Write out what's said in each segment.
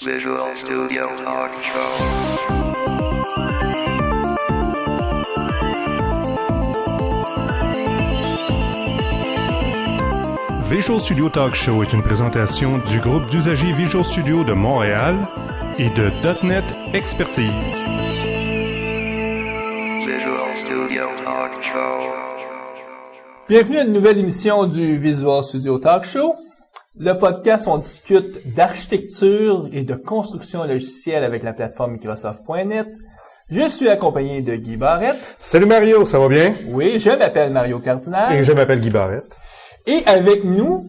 Visual Studio Talk Show. Visual Studio Talk Show est une présentation du groupe d'usagers Visual Studio de Montréal et de .NET Expertise. Visual Studio Talk Show. Bienvenue à une nouvelle émission du Visual Studio Talk Show. Le podcast, on discute d'architecture et de construction logicielle avec la plateforme Microsoft.net. Je suis accompagné de Guy Barrette. Salut Mario, ça va bien? Oui, je m'appelle Mario Cardinal. Et je m'appelle Guy Barrette. Et avec nous,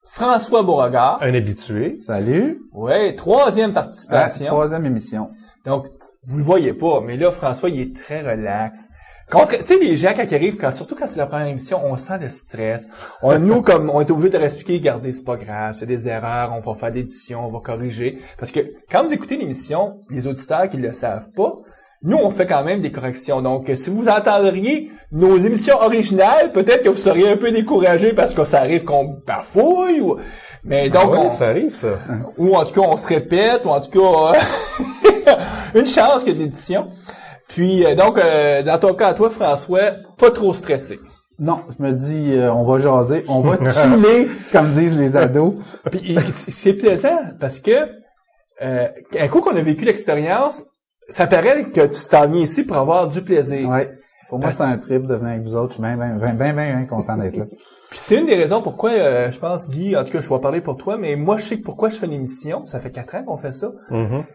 François Beauregard. Un habitué. Salut. Oui, troisième participation. Troisième émission. Donc, vous le voyez pas, mais là, François, il est très relax. Tu sais, les gens, quand ils arrivent, surtout quand c'est la première émission, on sent le stress. Nous, comme, on est obligé de leur expliquer, regardez, c'est pas grave, c'est des erreurs, on va faire l'édition, on va corriger. Parce que, quand vous écoutez l'émission, les auditeurs qui le savent pas, nous, on fait quand même des corrections. Donc, si vous entendriez nos émissions originales, peut-être que vous seriez un peu découragés parce que ça arrive qu'on bafouille ou, mais donc, ça arrive, ça. Ou en tout cas, on se répète, ou en tout cas, une chance qu'il y ait de l'édition. Puis, donc, dans ton cas, à toi, François, pas trop stressé. Non, je me dis, on va jaser, on va chiller, comme disent les ados. Puis, c'est plaisant, parce que, un coup qu'on a vécu l'expérience, ça paraît que tu t'en viens ici pour avoir du plaisir. Ouais. Pour moi, c'est un trip de venir avec vous autres. Je suis bien content d'être là. Puis c'est une des raisons pourquoi, je pense, Guy, en tout cas, je vais parler pour toi, mais moi, je sais pourquoi je fais l'émission. Ça fait 4 ans qu'on fait ça. Mm-hmm.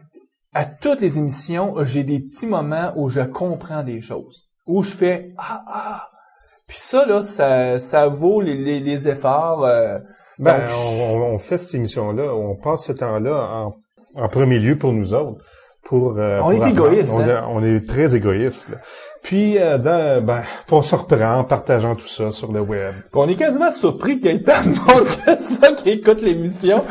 À toutes les émissions, j'ai des petits moments où je comprends des choses. Où je fais, Puis ça, là, ça vaut les efforts. On fait cette émission-là, on passe ce temps-là en premier lieu pour nous autres. On est égoïste. On est très égoïste. Là. Puis, on se reprend en partageant tout ça sur le web. On est quasiment surpris qu'il y ait pas de monde que ça qui écoute l'émission.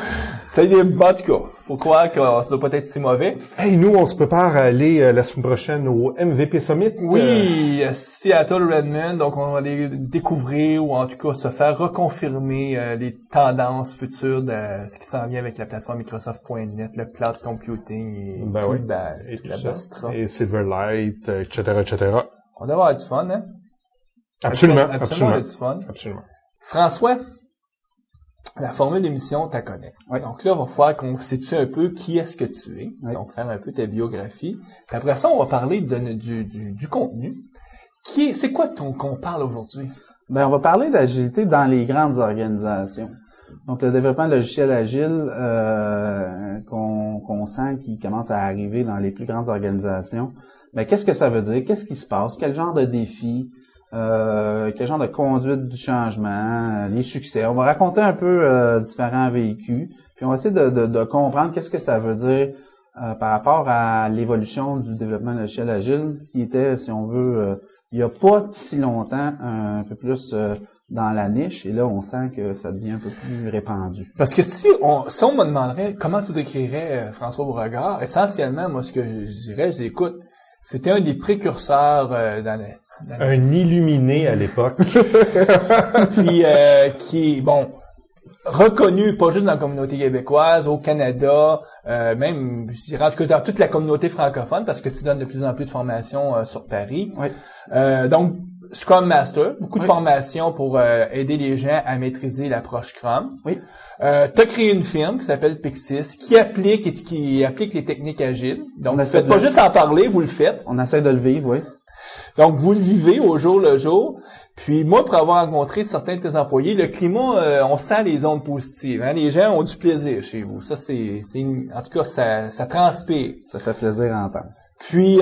En tout cas, faut croire que ça doit pas être si mauvais. Hey, nous, on se prépare à aller la semaine prochaine au MVP Summit. Oui, Seattle Redmond. Donc, on va aller découvrir ou en tout cas se faire reconfirmer les tendances futures de ce qui s'en vient avec la plateforme Microsoft.net, le cloud computing et tout la ça. Bastra. Et Silverlight, etc., etc. On doit avoir du fun, hein? Absolument. Absolument. Du fun. Absolument. François, la formule d'émission, t'as connais. Oui. Donc là, il va falloir qu'on situe un peu qui est-ce que tu es. Oui. Donc, faire un peu ta biographie. Puis après ça, on va parler du contenu. C'est quoi qu'on parle aujourd'hui? On va parler d'agilité dans les grandes organisations. Donc, le développement logiciel agile, qu'on sent qui commence à arriver dans les plus grandes organisations. Qu'est-ce que ça veut dire? Qu'est-ce qui se passe? Quel genre de défis? Quel genre de conduite du changement? Les succès? On va raconter un peu différents vécus. Puis on va essayer de comprendre qu'est-ce que ça veut dire par rapport à l'évolution du développement logiciel agile qui était, si on veut, il y a pas si longtemps, un peu plus dans la niche. Et là, on sent que ça devient un peu plus répandu. Parce que si on me demanderait comment tu décrirais François Beauregard, essentiellement, moi, ce que je dirais, écoute, c'était un des précurseurs Un illuminé à l'époque. Puis qui est, reconnu pas juste dans la communauté québécoise, au Canada, même, je dirais, en tout cas, dans toute la communauté francophone, parce que tu donnes de plus en plus de formations sur Paris. Oui. Donc, Scrum Master, beaucoup de formations pour aider les gens à maîtriser l'approche Scrum. Oui. T'as créé une firme qui s'appelle Pixis, qui applique les techniques agiles. Donc, vous faites pas juste en parler, vous le faites. On essaie de le vivre, oui. Donc, vous le vivez au jour le jour. Puis moi, pour avoir rencontré certains de tes employés, le climat, on sent les ondes positives. Hein? Les gens ont du plaisir chez vous. Ça, en tout cas, ça transpire. Ça fait plaisir à entendre. Puis,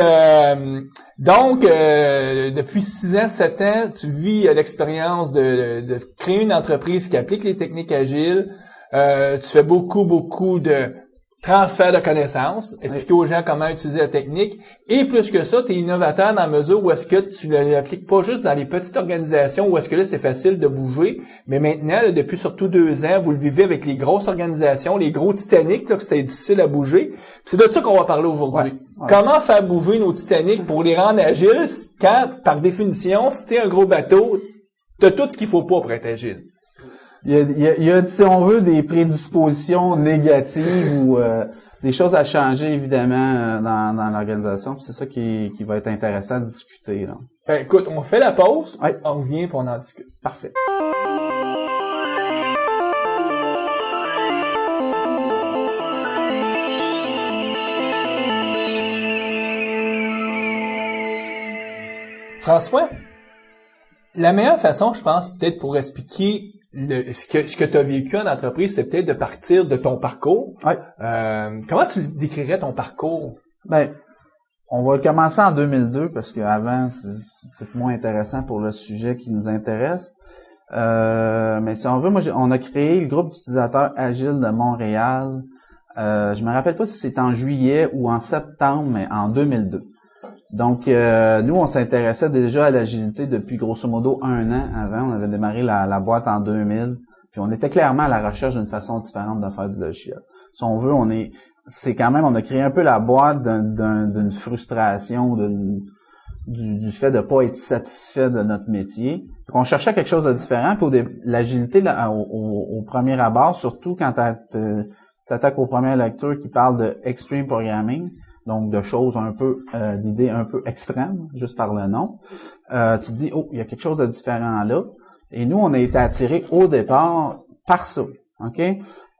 depuis 6 ans, 7 ans, tu vis l'expérience de créer une entreprise qui applique les techniques agiles. Tu fais beaucoup de transfert de connaissances, expliquer aux gens comment utiliser la technique. Et plus que ça, tu es innovateur dans la mesure où est-ce que tu l'appliques pas juste dans les petites organisations où est-ce que là, c'est facile de bouger. Mais maintenant, là, depuis surtout 2 ans, vous le vivez avec les grosses organisations, les gros Titanic, là, que c'est difficile à bouger. Puis c'est de ça qu'on va parler aujourd'hui. Ouais. Comment faire bouger nos Titanic pour les rendre agiles quand, par définition, si t'es un gros bateau, t'as tout ce qu'il faut pas pour être agile. Il y a, si on veut, des prédispositions négatives ou des choses à changer, évidemment, dans l'organisation. Puis c'est ça qui va être intéressant de discuter, là. Ben, écoute, on fait la pause. Ouais. On revient pour on en discute. Parfait. François, la meilleure façon, je pense, peut-être pour expliquer ce que tu as vécu en entreprise, c'est peut-être de partir de ton parcours. Ouais. Comment tu décrirais ton parcours? Ben, on va commencer en 2002 parce qu'avant, c'est peut-être moins intéressant pour le sujet qui nous intéresse. Mais si on veut, on a créé le groupe d'utilisateurs agiles de Montréal. Je me rappelle pas si c'est en juillet ou en septembre, mais en 2002. Donc, nous, on s'intéressait déjà à l'agilité depuis grosso modo 1 an avant. On avait démarré la boîte en 2000. Puis on était clairement à la recherche d'une façon différente de faire du logiciel. Si on veut, on a créé un peu la boîte d'une frustration, du fait de pas être satisfait de notre métier. Donc, on cherchait quelque chose de différent. Puis l'agilité, au premier abord, surtout quand tu t'attaques aux premières lectures qui parlent de extreme programming, donc de choses un peu, d'idées un peu extrêmes, juste par le nom, tu te dis, oh, il y a quelque chose de différent là. Et nous, on a été attirés au départ par ça, OK?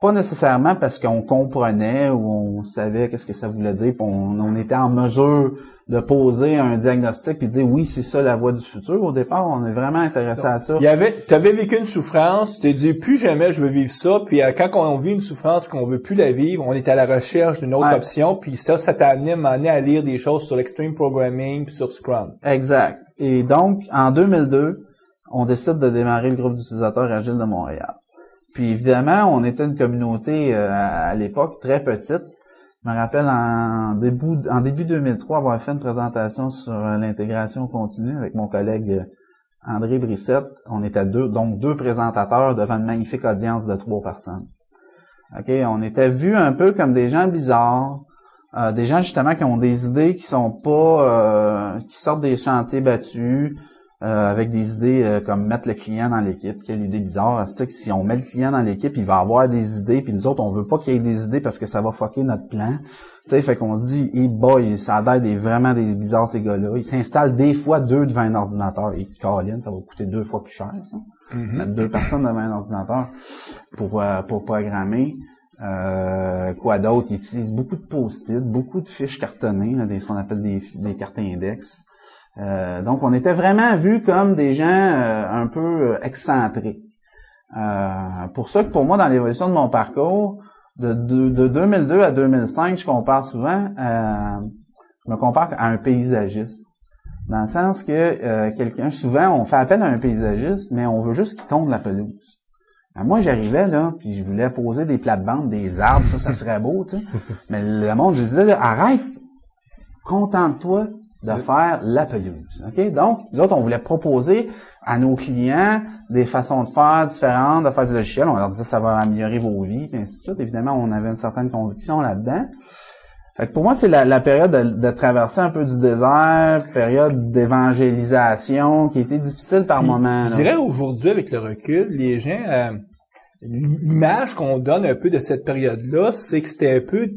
Pas nécessairement parce qu'on comprenait ou on savait qu'est-ce que ça voulait dire, puis on était en mesure de poser un diagnostic puis de dire oui, c'est ça la voie du futur. Au départ, on est vraiment intéressé à ça. T'avais vécu une souffrance, tu t'es dit plus jamais je veux vivre ça, puis quand on vit une souffrance qu'on veut plus la vivre, on est à la recherche d'une autre option, puis ça t'a amené à lire des choses sur l'extreme programming puis sur Scrum. Exact. Et donc, en 2002, on décide de démarrer le groupe d'utilisateurs agiles de Montréal. Puis évidemment, on était une communauté à l'époque très petite. Je me rappelle en début 2003 avoir fait une présentation sur l'intégration continue avec mon collègue André Brissette. On était deux présentateurs devant une magnifique audience de 3 personnes. OK, on était vus un peu comme des gens bizarres, des gens justement qui ont des idées qui sont pas qui sortent des chantiers battus. Avec des idées comme mettre le client dans l'équipe. Quelle idée bizarre, c'est que si on met le client dans l'équipe, il va avoir des idées, puis nous autres, on veut pas qu'il y ait des idées parce que ça va fucker notre plan. Tu sais, fait qu'on se dit, hey boy, ça a l'air vraiment des bizarres ces gars-là. Ils s'installent des fois 2 devant un ordinateur. Et Caroline, ça va coûter 2 fois plus cher, ça. Mettre 2 personnes devant un ordinateur pour programmer. Quoi d'autre? Ils utilisent beaucoup de post-it, beaucoup de fiches cartonnées, là, ce qu'on appelle des cartes index. Donc, on était vraiment vus comme des gens un peu excentriques. Pour ça que pour moi, dans l'évolution de mon parcours, de 2002 à 2005, je compare souvent, je me compare à un paysagiste. Dans le sens que souvent, on fait appel à un paysagiste, mais on veut juste qu'il tonde la pelouse. Moi, j'arrivais là, puis je voulais poser des plates-bandes, des arbres, ça serait beau, tu sais. Mais le monde, je disais, arrête, contente-toi de faire la pelouse. OK? Donc, nous autres, on voulait proposer à nos clients des façons de faire différentes, de faire du logiciel. On leur disait ça va améliorer vos vies, puis ainsi de suite. Évidemment, on avait une certaine conviction là-dedans. Fait que pour moi, c'est la période de traverser un peu du désert, période d'évangélisation qui était difficile par moments. Je dirais aujourd'hui, avec le recul, les gens, l'image qu'on donne un peu de cette période-là, c'est que c'était un peu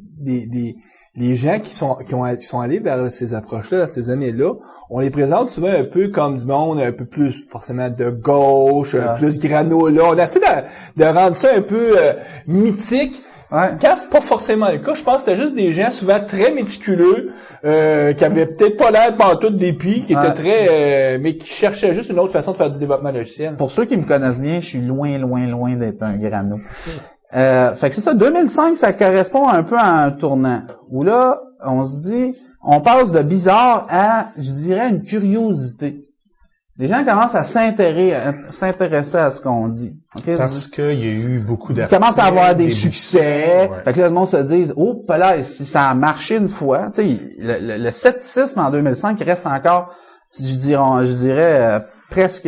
les gens qui sont allés vers ces approches-là, vers ces années-là, on les présente souvent un peu comme du monde un peu plus forcément de gauche, plus granola. On essaie de rendre ça un peu mythique. Ouais. Quand c'est pas forcément le cas, je pense que c'était juste des gens souvent très méticuleux, qui avaient peut-être pas l'air pantoute d'épis, qui étaient très, mais qui cherchaient juste une autre façon de faire du développement logiciel. Pour ceux qui me connaissent bien, je suis loin d'être un grano. Fait que c'est ça, 2005, ça correspond un peu à un tournant, où là, on se dit, on passe de bizarre à, je dirais, une curiosité. Les gens commencent à s'intéresser à ce qu'on dit. Okay? Parce qu'il y a eu beaucoup d'articles. Ils commencent à avoir des succès. Ouais. Fait que là, le monde se dit, oh, là, si ça a marché une fois, tu sais, le scepticisme en 2005 reste encore, je dirais presque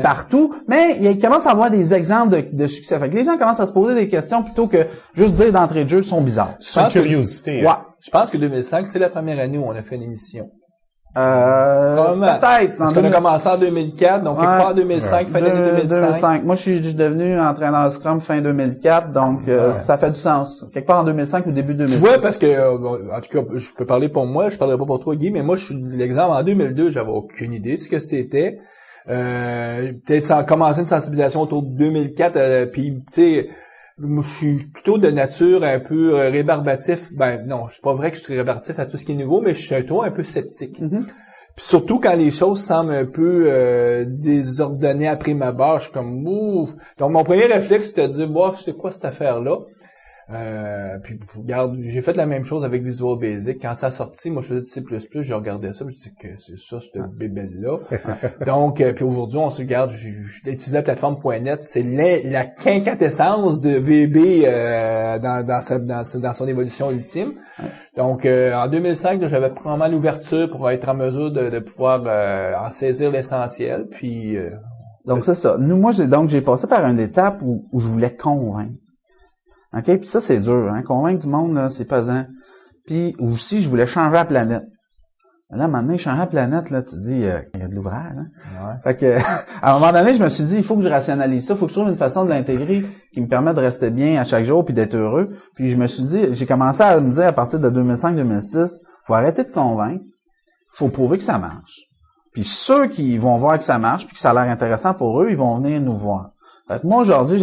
partout, mais il commence à avoir des exemples de succès. Fait que les gens commencent à se poser des questions plutôt que juste dire d'entrée de jeu sont bizarres. C'est une curiosité. Ouais. Je pense que 2005, c'est la première année où on a fait une émission. Peut-être. Parce qu'on a commencé en 2004, donc quelque part en 2005, fin d'année 2005. Moi, je suis devenu entraîneur Scrum fin 2004, donc ça fait du sens. Quelque part en 2005 ou début 2005. Tu vois, parce que, en tout cas, je peux parler pour moi, je parlerai pas pour toi, Guy, mais moi, je suis l'exemple. En 2002, j'avais aucune idée de ce que c'était. Peut-être ça a commencé une sensibilisation autour de 2004, puis tu sais, moi, je suis plutôt de nature un peu rébarbatif. Ben non, c'est pas vrai que je suis rébarbatif à tout ce qui est nouveau, mais je suis un peu sceptique. Mm-hmm. Puis surtout quand les choses semblent un peu désordonnées à prime abord, je suis comme ouf. Donc mon premier réflexe c'était de dire bon, c'est quoi cette affaire-là? Puis regarde, j'ai fait la même chose avec Visual Basic. Quand ça a sorti, moi je faisais du C++, je regardais ça, je disais que c'est ça, cette bébelle-là. Donc, puis aujourd'hui, on se regarde, j'ai utilisé la plateforme .NET, c'est la quinquintessence de VB dans son évolution ultime. Donc, en 2005, là, j'avais probablement l'ouverture pour être en mesure de pouvoir en saisir l'essentiel. Puis donc c'est ça. Moi j'ai passé par une étape où je voulais convaincre. OK, puis ça c'est dur, hein, convaincre du monde là, c'est pesant. Puis aussi je voulais changer la planète. Là maintenant changer la planète là, tu te dis il y a de l'ouvrage hein. Ouais. Fait que à un moment donné, je me suis dit il faut que je rationalise ça, il faut que je trouve une façon de l'intégrer qui me permet de rester bien à chaque jour puis d'être heureux. Puis je me suis dit, j'ai commencé à me dire à partir de 2005-2006, faut arrêter de convaincre, faut prouver que ça marche. Puis ceux qui vont voir que ça marche puis que ça a l'air intéressant pour eux, ils vont venir nous voir. Fait que moi aujourd'hui,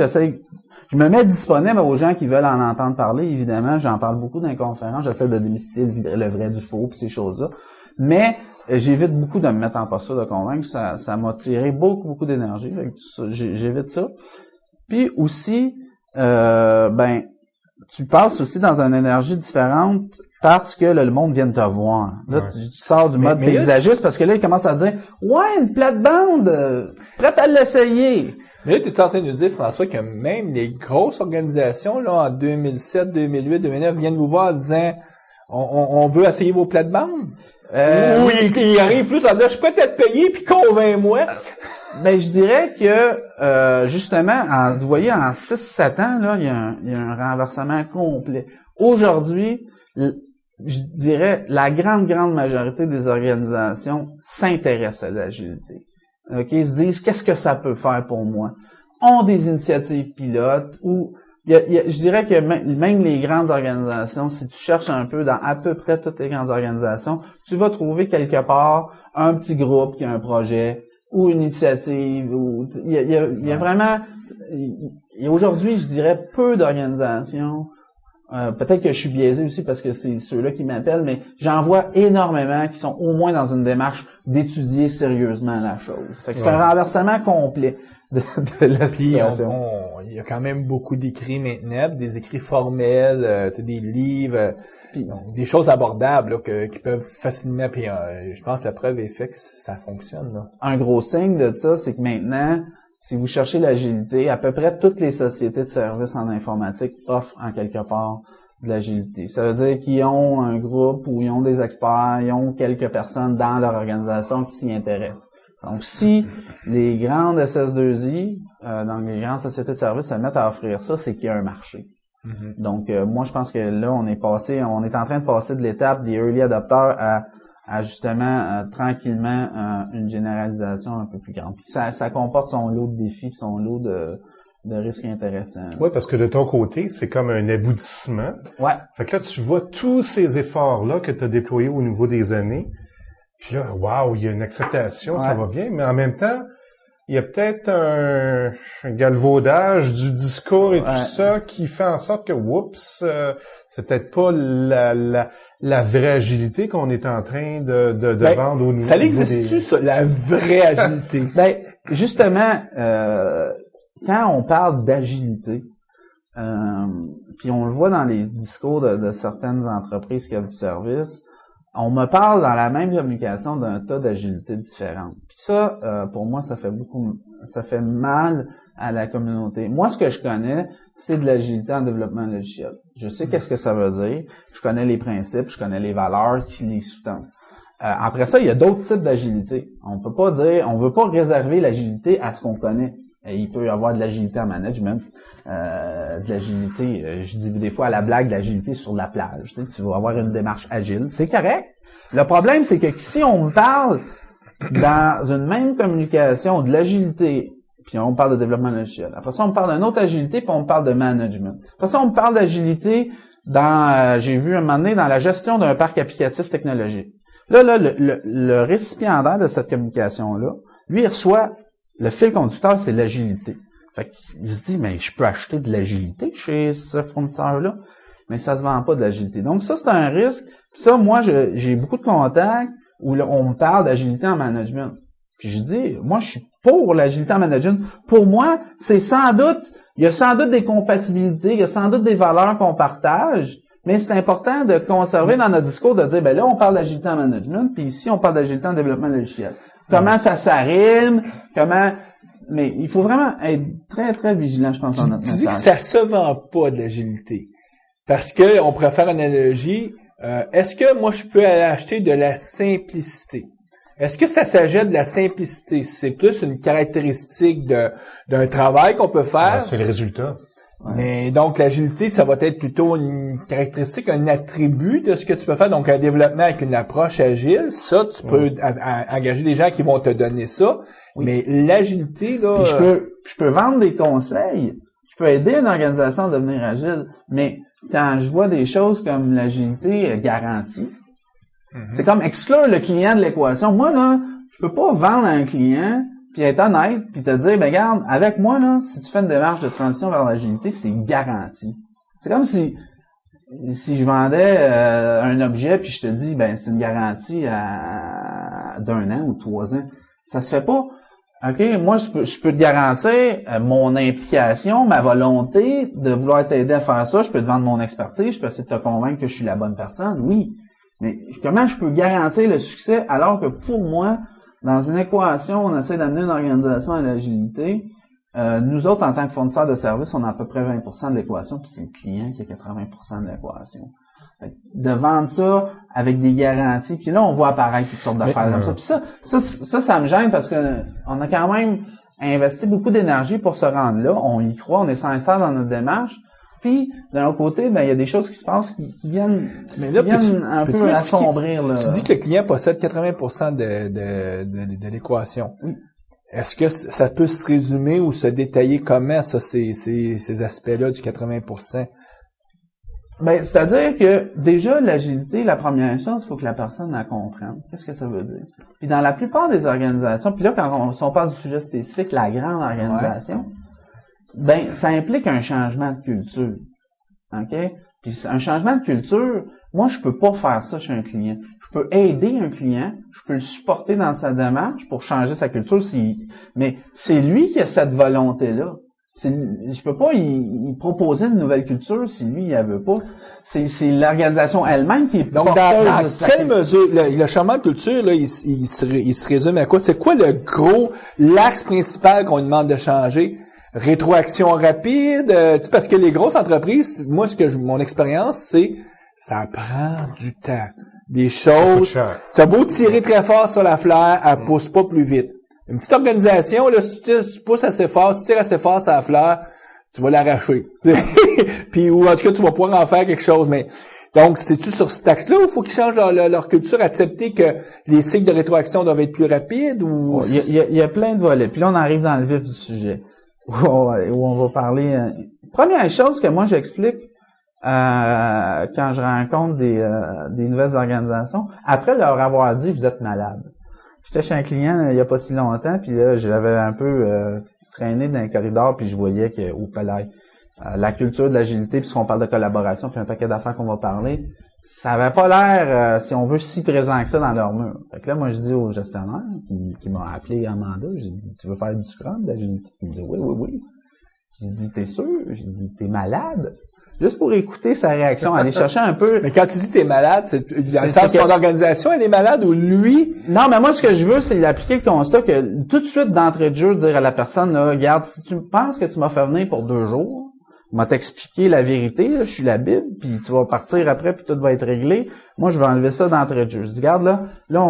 je me mets disponible aux gens qui veulent en entendre parler. Évidemment, j'en parle beaucoup dans les conférences. J'essaie de démystifier le vrai du faux puis ces choses-là. Mais j'évite beaucoup de me mettre en posture de convaincre. Ça m'a tiré beaucoup d'énergie. J'évite ça. Puis aussi, tu passes aussi dans une énergie différente parce que là, le monde vient de te voir. Là, tu sors du mode paysagiste parce que là, il commence à te dire « Ouais, une plate-bande, prête à l'essayer! » Mais là, tu es en train de nous dire, François, que même les grosses organisations, là, en 2007, 2008, 2009, viennent nous voir en disant on veut essayer vos plates-bandes? Oui, il arrive plus à dire, je suis prêt à te payer, puis convainc-moi. Ben, je dirais que, justement, vous voyez, en 6-7 ans, là, il y a un renversement complet. Aujourd'hui, je dirais, la grande majorité des organisations s'intéressent à l'agilité. OK, ils se disent, qu'est-ce que ça peut faire pour moi? Ont des initiatives pilotes ou je dirais que même les grandes organisations, si tu cherches un peu dans à peu près toutes les grandes organisations, tu vas trouver quelque part un petit groupe qui a un projet ou une initiative. Ou il y a vraiment, aujourd'hui, je dirais peu d'organisations. Peut-être que je suis biaisé aussi parce que c'est ceux-là qui m'appellent, mais j'en vois énormément qui sont au moins dans une démarche d'étudier sérieusement la chose. Fait que c'est un renversement complet de la situation. Il y a quand même beaucoup d'écrits maintenant, des écrits formels, des livres, donc, des choses abordables là, qui peuvent facilement. Puis je pense que la preuve est faite que ça fonctionne. Là. Un gros signe de ça, c'est que maintenant, si vous cherchez l'agilité, à peu près toutes les sociétés de services en informatique offrent en quelque part de l'agilité. Ça veut dire qu'ils ont un groupe ou ils ont des experts, ils ont quelques personnes dans leur organisation qui s'y intéressent. Donc, si les grandes SS2I, donc les grandes sociétés de services se mettent à offrir ça, c'est qu'il y a un marché. Mm-hmm. Donc, moi, je pense que là, on est en train de passer de l'étape des early adopters à justement tranquillement une généralisation un peu plus grande. Puis ça comporte son lot de défis, puis son lot de risques intéressants. Oui, parce que de ton côté, c'est comme un aboutissement. Ouais. Fait que là, tu vois tous ces efforts-là que tu as déployés au niveau des années. Puis là, waouh, il y a une acceptation, ça va bien. Mais en même temps, il y a peut-être un galvaudage du discours et tout ça qui fait en sorte que, oups, c'est peut-être pas la vraie agilité qu'on est en train de vendre au niveau. Ça existe-tu, ça, la vraie agilité? Ben, justement, quand on parle d'agilité, puis on le voit dans les discours de certaines entreprises qui offrent du service, on me parle dans la même communication d'un tas d'agilité différentes. Puis ça, pour moi, ça fait mal à la communauté. Moi, ce que je connais, c'est de l'agilité en développement logiciel. Je sais qu'est-ce que ça veut dire. Je connais les principes, je connais les valeurs qui les sous-tendent. Après ça, il y a d'autres types d'agilité. On veut pas réserver l'agilité à ce qu'on connaît. il peut y avoir de l'agilité en management, de l'agilité, je dis des fois à la blague, de l'agilité sur la plage. Tu vas avoir une démarche agile, c'est correct. Le problème, c'est que si on me parle dans une même communication de l'agilité, puis on parle de développement logiciel. Après ça, on me parle d'une autre agilité, puis on me parle de management. Après ça, on me parle d'agilité dans, j'ai vu un moment donné, dans la gestion d'un parc applicatif technologique. Là, le récipiendaire de cette communication-là, lui, il reçoit, le fil conducteur, c'est l'agilité. Fait qu'il se dit, mais je peux acheter de l'agilité chez ce fournisseur-là, mais ça se vend pas de l'agilité. Donc ça, c'est un risque. Puis ça, moi, j'ai beaucoup de contacts où là, on me parle d'agilité en management. Puis je dis, moi, je suis pour l'agilité en management. Pour moi, c'est sans doute, il y a sans doute des compatibilités, il y a sans doute des valeurs qu'on partage, mais c'est important de conserver dans notre discours, de dire, ben là, on parle d'agilité en management, puis ici, on parle d'agilité en développement logiciel. Comment ça s'arrime, mais il faut vraiment être très, très vigilant, je pense, dans notre message. Tu dis que ça se vend pas de l'agilité. Parce que, on pourrait faire une analogie, est-ce que moi, je peux aller acheter de la simplicité? Est-ce que ça s'agit de la simplicité? C'est plus une caractéristique d'un travail qu'on peut faire. C'est le résultat. Ouais. Mais donc, l'agilité, ça va être plutôt une caractéristique, un attribut de ce que tu peux faire. Donc, un développement avec une approche agile, ça, tu peux engager des gens qui vont te donner ça. Oui. Mais l'agilité, là... Puis je peux vendre des conseils. Je peux aider une organisation à devenir agile. Mais quand je vois des choses comme l'agilité garantie, c'est comme exclure le client de l'équation. Moi, là, je peux pas vendre à un client puis être honnête, puis te dire, ben regarde, avec moi, là, si tu fais une démarche de transition vers l'agilité, c'est garanti. C'est comme si je vendais un objet, puis je te dis, ben c'est une garantie d'1 an ou 3 ans. Ça se fait pas. OK, moi, je peux te garantir mon implication, ma volonté de vouloir t'aider à faire ça. Je peux te vendre mon expertise, je peux essayer de te convaincre que je suis la bonne personne, oui. Mais comment je peux garantir le succès alors que pour moi, dans une équation, on essaie d'amener une organisation à l'agilité. Nous autres, en tant que fournisseurs de services, on a à peu près 20% de l'équation, puis c'est le client qui a 80% de l'équation. De vendre ça avec des garanties, puis là, on voit apparaître toutes sortes d'affaires comme ça. Puis ça me gêne parce que on a quand même investi beaucoup d'énergie pour se rendre là. On y croit, on est sincère dans notre démarche. Puis, d'un autre côté, ben il y a des choses qui se passent qui viennent, un peu assombrir. Là. Tu dis que le client possède 80% de l'équation. Oui. Est-ce que ça peut se résumer ou se détailler comment ça, ces aspects-là du 80%? Ben, c'est-à-dire que déjà, l'agilité, la première chose, il faut que la personne la comprenne. Qu'est-ce que ça veut dire? Puis dans la plupart des organisations, puis là, si on parle du sujet spécifique, la grande organisation, ben, ça implique un changement de culture. OK? Puis un changement de culture, moi, je peux pas faire ça chez un client. Je peux aider un client, je peux le supporter dans sa démarche pour changer sa culture, mais c'est lui qui a cette volonté-là. Je peux pas y proposer une nouvelle culture si lui, il la veut pas. C'est l'organisation elle-même qui est donc dans quelle mesure le changement de culture là, il se résume à quoi? C'est quoi l'axe principal qu'on lui demande de changer? Rétroaction rapide, parce que les grosses entreprises, moi mon expérience, c'est ça prend du temps. Des choses. T'as beau tirer très fort sur la fleur, elle pousse pas plus vite. Une petite organisation, là, si tu pousses assez fort, si tu tires assez fort sur la fleur, tu vas l'arracher. Puis, ou en tout cas, tu vas pouvoir en faire quelque chose. Mais donc, c'est-tu sur cet axe-là où il faut qu'ils changent leur culture, accepter que les cycles de rétroaction doivent être plus rapides ou... Il y a plein de volets. Puis là, on arrive dans le vif du sujet. Où on va parler... Première chose que moi, j'explique quand je rencontre des nouvelles organisations, après leur avoir dit « vous êtes malade ». J'étais chez un client il y a pas si longtemps, puis là, j'avais un peu traîné dans les corridors, puis je voyais que au palais, la culture de l'agilité, puisqu'on parle de collaboration, puis un paquet d'affaires qu'on va parler, ça avait pas l'air, si on veut, si présent que ça dans leur mur. Fait que là, moi, je dis au gestionnaire qui m'a appelé en mandat, j'ai dit « tu veux faire du scrum d'agilité? » Il me dit « oui. » J'ai dit « t'es sûr? » J'ai dit « t'es malade? » Juste pour écouter sa réaction, aller chercher un peu. Mais quand tu dis t'es malade, c'est dans le sens que son organisation, elle est malade ou lui? Non, mais moi, ce que je veux, c'est d'appliquer le constat que tout de suite, d'entrée de jeu, dire à la personne, là, regarde, si tu penses que tu m'as fait venir pour 2 jours, je vais t'expliquer la vérité, là, je suis la Bible, puis tu vas partir après, puis tout va être réglé. Moi, je vais enlever ça d'entrée de jeu. Je dis, regarde, là,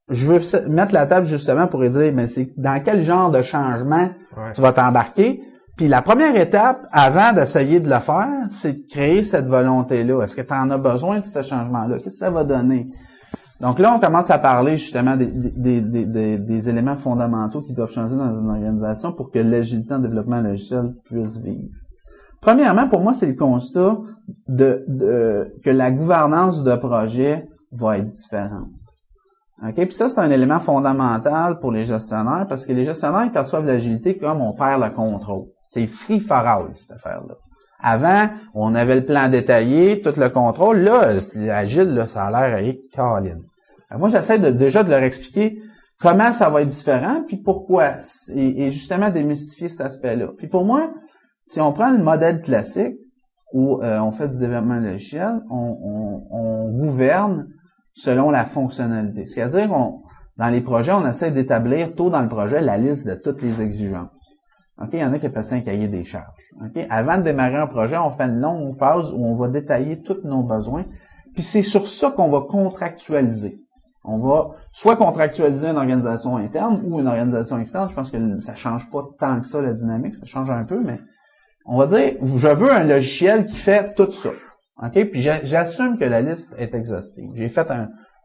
je veux mettre la table justement pour dire, mais c'est dans quel genre de changement Ouais. tu vas t'embarquer. Puis la première étape, avant d'essayer de le faire, c'est de créer cette volonté-là. Est-ce que tu en as besoin de ce changement-là? Qu'est-ce que ça va donner? Donc là, on commence à parler justement des éléments fondamentaux qui doivent changer dans une organisation pour que l'agilité en développement logiciel puisse vivre. Premièrement, pour moi, c'est le constat que la gouvernance de projet va être différente. OK? Puis ça, c'est un élément fondamental pour les gestionnaires parce que les gestionnaires ils perçoivent l'agilité comme on perd le contrôle. C'est free for all, cette affaire-là. Avant, on avait le plan détaillé, tout le contrôle. Là, c'est agile, là, ça a l'air Caroline. Moi, j'essaie déjà de leur expliquer comment ça va être différent, puis pourquoi. Et justement, démystifier cet aspect-là. Puis pour moi, si on prend le modèle classique, où on fait du développement logiciel, on gouverne selon la fonctionnalité. C'est-à-dire, dans les projets, on essaie d'établir tôt dans le projet la liste de toutes les exigences. OK? Il y en a qui appellent ça un cahier des charges. OK? Avant de démarrer un projet, on fait une longue phase où on va détailler tous nos besoins. Puis c'est sur ça qu'on va contractualiser. On va soit contractualiser une organisation interne ou une organisation externe. Je pense que ça change pas tant que ça, la dynamique. Ça change un peu, mais on va dire, je veux un logiciel qui fait tout ça. OK? Puis j'assume que la liste est exhaustive. J'ai fait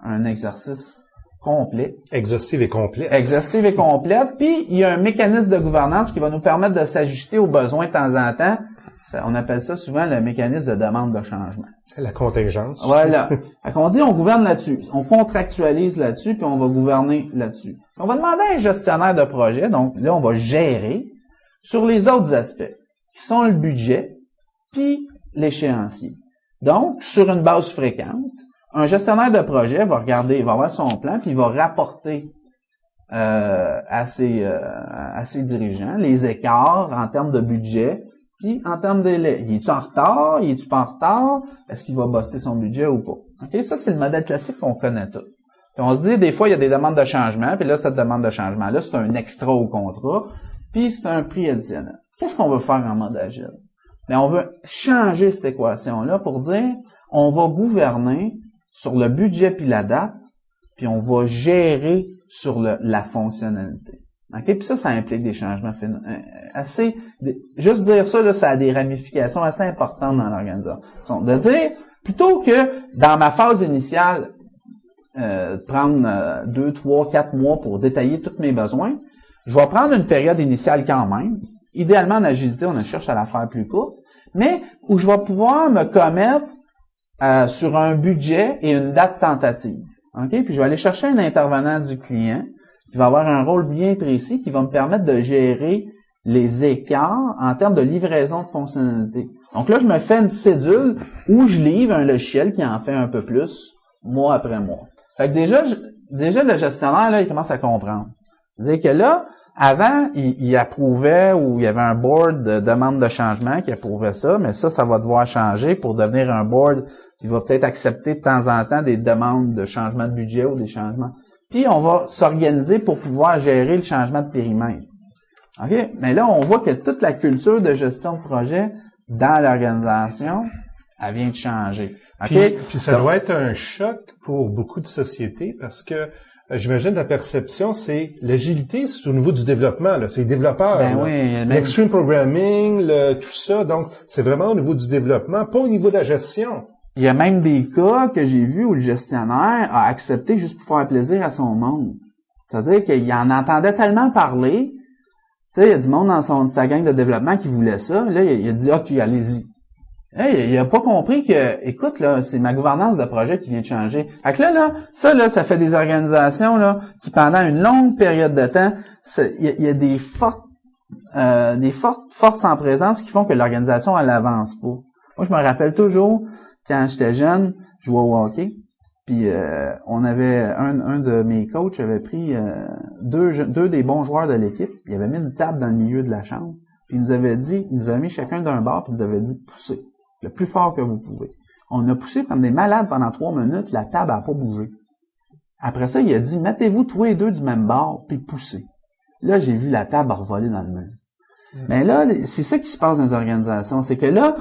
un exercice complet. Exhaustive et complète. Exhaustive et complète. Puis, il y a un mécanisme de gouvernance qui va nous permettre de s'ajuster aux besoins de temps en temps. On appelle ça souvent le mécanisme de demande de changement. La contingence. Voilà. Fait qu'on dit, on gouverne là-dessus. On contractualise là-dessus, puis on va gouverner là-dessus. On va demander à un gestionnaire de projet, donc là, on va gérer sur les autres aspects, qui sont le budget, puis l'échéancier. Donc, sur une base fréquente, un gestionnaire de projet va regarder, il va avoir son plan, puis il va rapporter à ses dirigeants les écarts en termes de budget, puis en termes de délai. Il est-tu en retard? Il est-tu pas en retard? Est-ce qu'il va buster son budget ou pas? OK? Ça, c'est le modèle classique qu'on connaît tout. Puis on se dit, des fois, il y a des demandes de changement, puis là, cette demande de changement-là, c'est un extra au contrat, puis c'est un prix additionnel. Qu'est-ce qu'on veut faire en mode agile? Bien, on veut changer cette équation-là pour dire, on va gouverner sur le budget puis la date, puis on va gérer sur la fonctionnalité. OK? Puis ça implique des changements assez... Juste dire ça, là, ça a des ramifications assez importantes dans l'organisation. De dire, plutôt que dans ma phase initiale, prendre 2, 3, 4 mois pour détailler tous mes besoins, je vais prendre une période initiale quand même. Idéalement, en agilité, on cherche à la faire plus courte, mais où je vais pouvoir me commettre sur un budget et une date tentative. OK? Puis je vais aller chercher un intervenant du client qui va avoir un rôle bien précis qui va me permettre de gérer les écarts en termes de livraison de fonctionnalités. Donc là, je me fais une cédule où je livre un logiciel qui en fait un peu plus mois après mois. Fait que déjà le gestionnaire, là, il commence à comprendre. C'est-à-dire que là, avant, il approuvait ou il y avait un board de demande de changement qui approuvait ça, mais ça va devoir changer pour devenir un board qui va peut-être accepter de temps en temps des demandes de changement de budget ou des changements. Puis, on va s'organiser pour pouvoir gérer le changement de périmètre. OK? Mais là, on voit que toute la culture de gestion de projet dans l'organisation, elle vient de changer. OK? Puis ça doit être un choc pour beaucoup de sociétés parce que j'imagine la perception, c'est l'agilité, c'est au niveau du développement, là, c'est les développeurs. Ben oui, l'extreme programming, tout ça, donc c'est vraiment au niveau du développement, pas au niveau de la gestion. Il y a même des cas que j'ai vus où le gestionnaire a accepté juste pour faire plaisir à son monde. C'est-à-dire qu'il en entendait tellement parler, tu sais, il y a du monde dans sa gang de développement qui voulait ça, là, il a dit « OK, allez-y ». Hey, il a pas compris que, écoute, là, c'est ma gouvernance de projet qui vient de changer. Fait que là, ça fait des organisations, là, qui pendant une longue période de temps, il y a des fortes forces en présence qui font que l'organisation, elle avance pas. Moi, je me rappelle toujours, quand j'étais jeune, je jouais au hockey, puis on avait, un de mes coachs avait pris deux des bons joueurs de l'équipe, il avait mis une table dans le milieu de la chambre, puis il nous avait mis chacun d'un bord, puis il nous avait dit « poussez ». Le plus fort que vous pouvez. On a poussé comme des malades pendant 3 minutes, la table n'a pas bougé. Après ça, il a dit, mettez-vous tous les deux du même bord, puis poussez. Là, j'ai vu la table revoler dans le mur. Mais là, c'est ça qui se passe dans les organisations, c'est que là,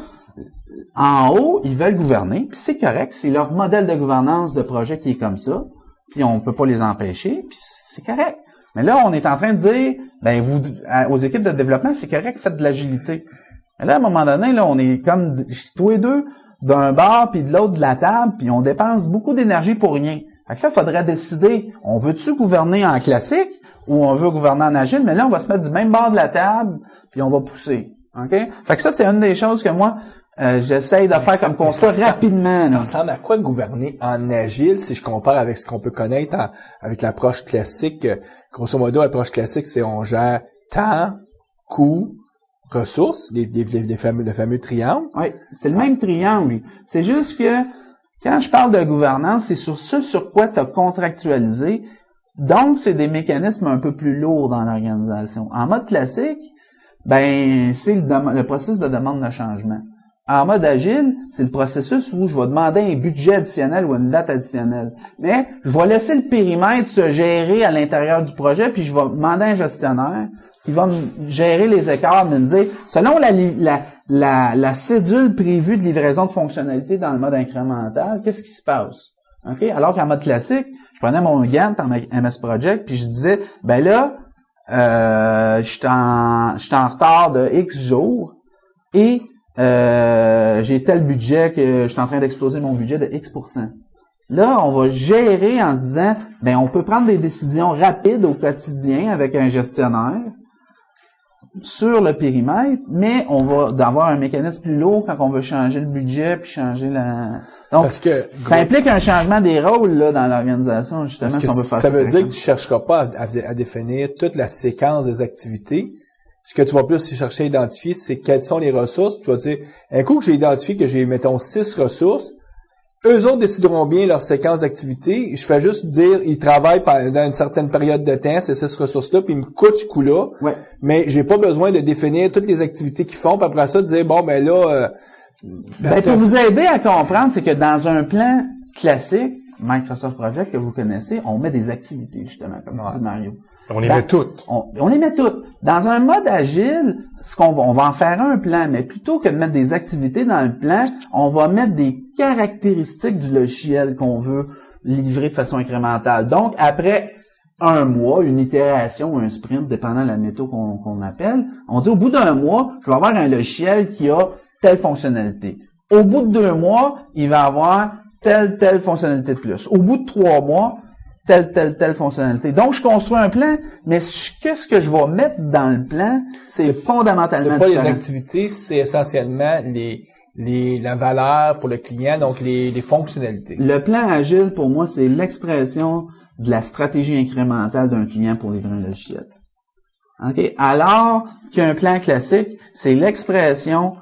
en haut, ils veulent gouverner, puis c'est correct, c'est leur modèle de gouvernance de projet qui est comme ça, puis on peut pas les empêcher, puis c'est correct. Mais là, on est en train de dire, aux équipes de développement, c'est correct, faites de l'agilité. Mais là, à un moment donné, là, on est comme tous les deux d'un bar puis de l'autre de la table, puis on dépense beaucoup d'énergie pour rien. Fait que là, il faudrait décider, on veut-tu gouverner en classique ou on veut gouverner en agile, mais là, on va se mettre du même bord de la table, puis on va pousser. OK? Fait que ça, c'est une des choses que moi, j'essaye de faire comme constat rapidement. Ça ressemble à quoi gouverner en agile si je compare avec ce qu'on peut connaître avec l'approche classique? Grosso modo, l'approche classique, c'est on gère temps, coût, ressources, le fameux triangle. Oui, c'est le même triangle. C'est juste que quand je parle de gouvernance, c'est sur ce sur quoi tu as contractualisé. Donc, c'est des mécanismes un peu plus lourds dans l'organisation. En mode classique, c'est le processus de demande de changement. En mode agile, c'est le processus où je vais demander un budget additionnel ou une date additionnelle. Mais je vais laisser le périmètre se gérer à l'intérieur du projet, puis je vais demander à un gestionnaire qui va me gérer les écarts, me dire, selon la cédule prévue de livraison de fonctionnalités dans le mode incrémental, qu'est-ce qui se passe? OK? Alors qu'en mode classique, je prenais mon Gantt en MS Project, puis je disais, je suis en retard de X jours, et j'ai tel budget que je suis en train d'exploser mon budget de X%. Là, on va gérer en se disant, on peut prendre des décisions rapides au quotidien avec un gestionnaire sur le périmètre, mais on va avoir un mécanisme plus lourd quand on veut changer le budget puis changer la... Donc, parce que, ça implique un changement des rôles là dans l'organisation, justement, parce que si on veut faire ça veut dire que tu chercheras pas à définir toute la séquence des activités. Ce que tu vas plus chercher à identifier, c'est quelles sont les ressources. Tu vas dire, un coup que j'ai identifié que j'ai, mettons, 6 ressources, eux autres décideront bien leur séquence d'activités. Je fais juste dire, ils travaillent pendant une certaine période de temps, ces 6 ressources-là, puis ils me coûtent ce coût-là. Ouais. Mais j'ai pas besoin de définir toutes les activités qu'ils font, puis après ça, de dire, pour vous aider à comprendre, c'est que dans un plan classique, Microsoft Project que vous connaissez, on met des activités, justement, comme tu dis, Mario. On les met toutes. On les met toutes. Dans un mode agile, on va en faire un plan, mais plutôt que de mettre des activités dans le plan, on va mettre des caractéristiques du logiciel qu'on veut livrer de façon incrémentale. Donc, après un mois, une itération ou un sprint, dépendant de la méthode qu'on appelle, on dit au bout d'un mois, je vais avoir un logiciel qui a telle fonctionnalité. Au bout de 2 mois, il va avoir telle fonctionnalité de plus. Au bout de 3 mois, telle fonctionnalité. Donc, je construis un plan, mais qu'est-ce que je vais mettre dans le plan, c'est fondamentalement c'est pas différent. les activités, c'est essentiellement la valeur pour le client, donc les fonctionnalités. Le plan agile, pour moi, c'est l'expression de la stratégie incrémentale d'un client pour livrer un logiciel. OK? Alors qu'un plan classique, c'est l'expression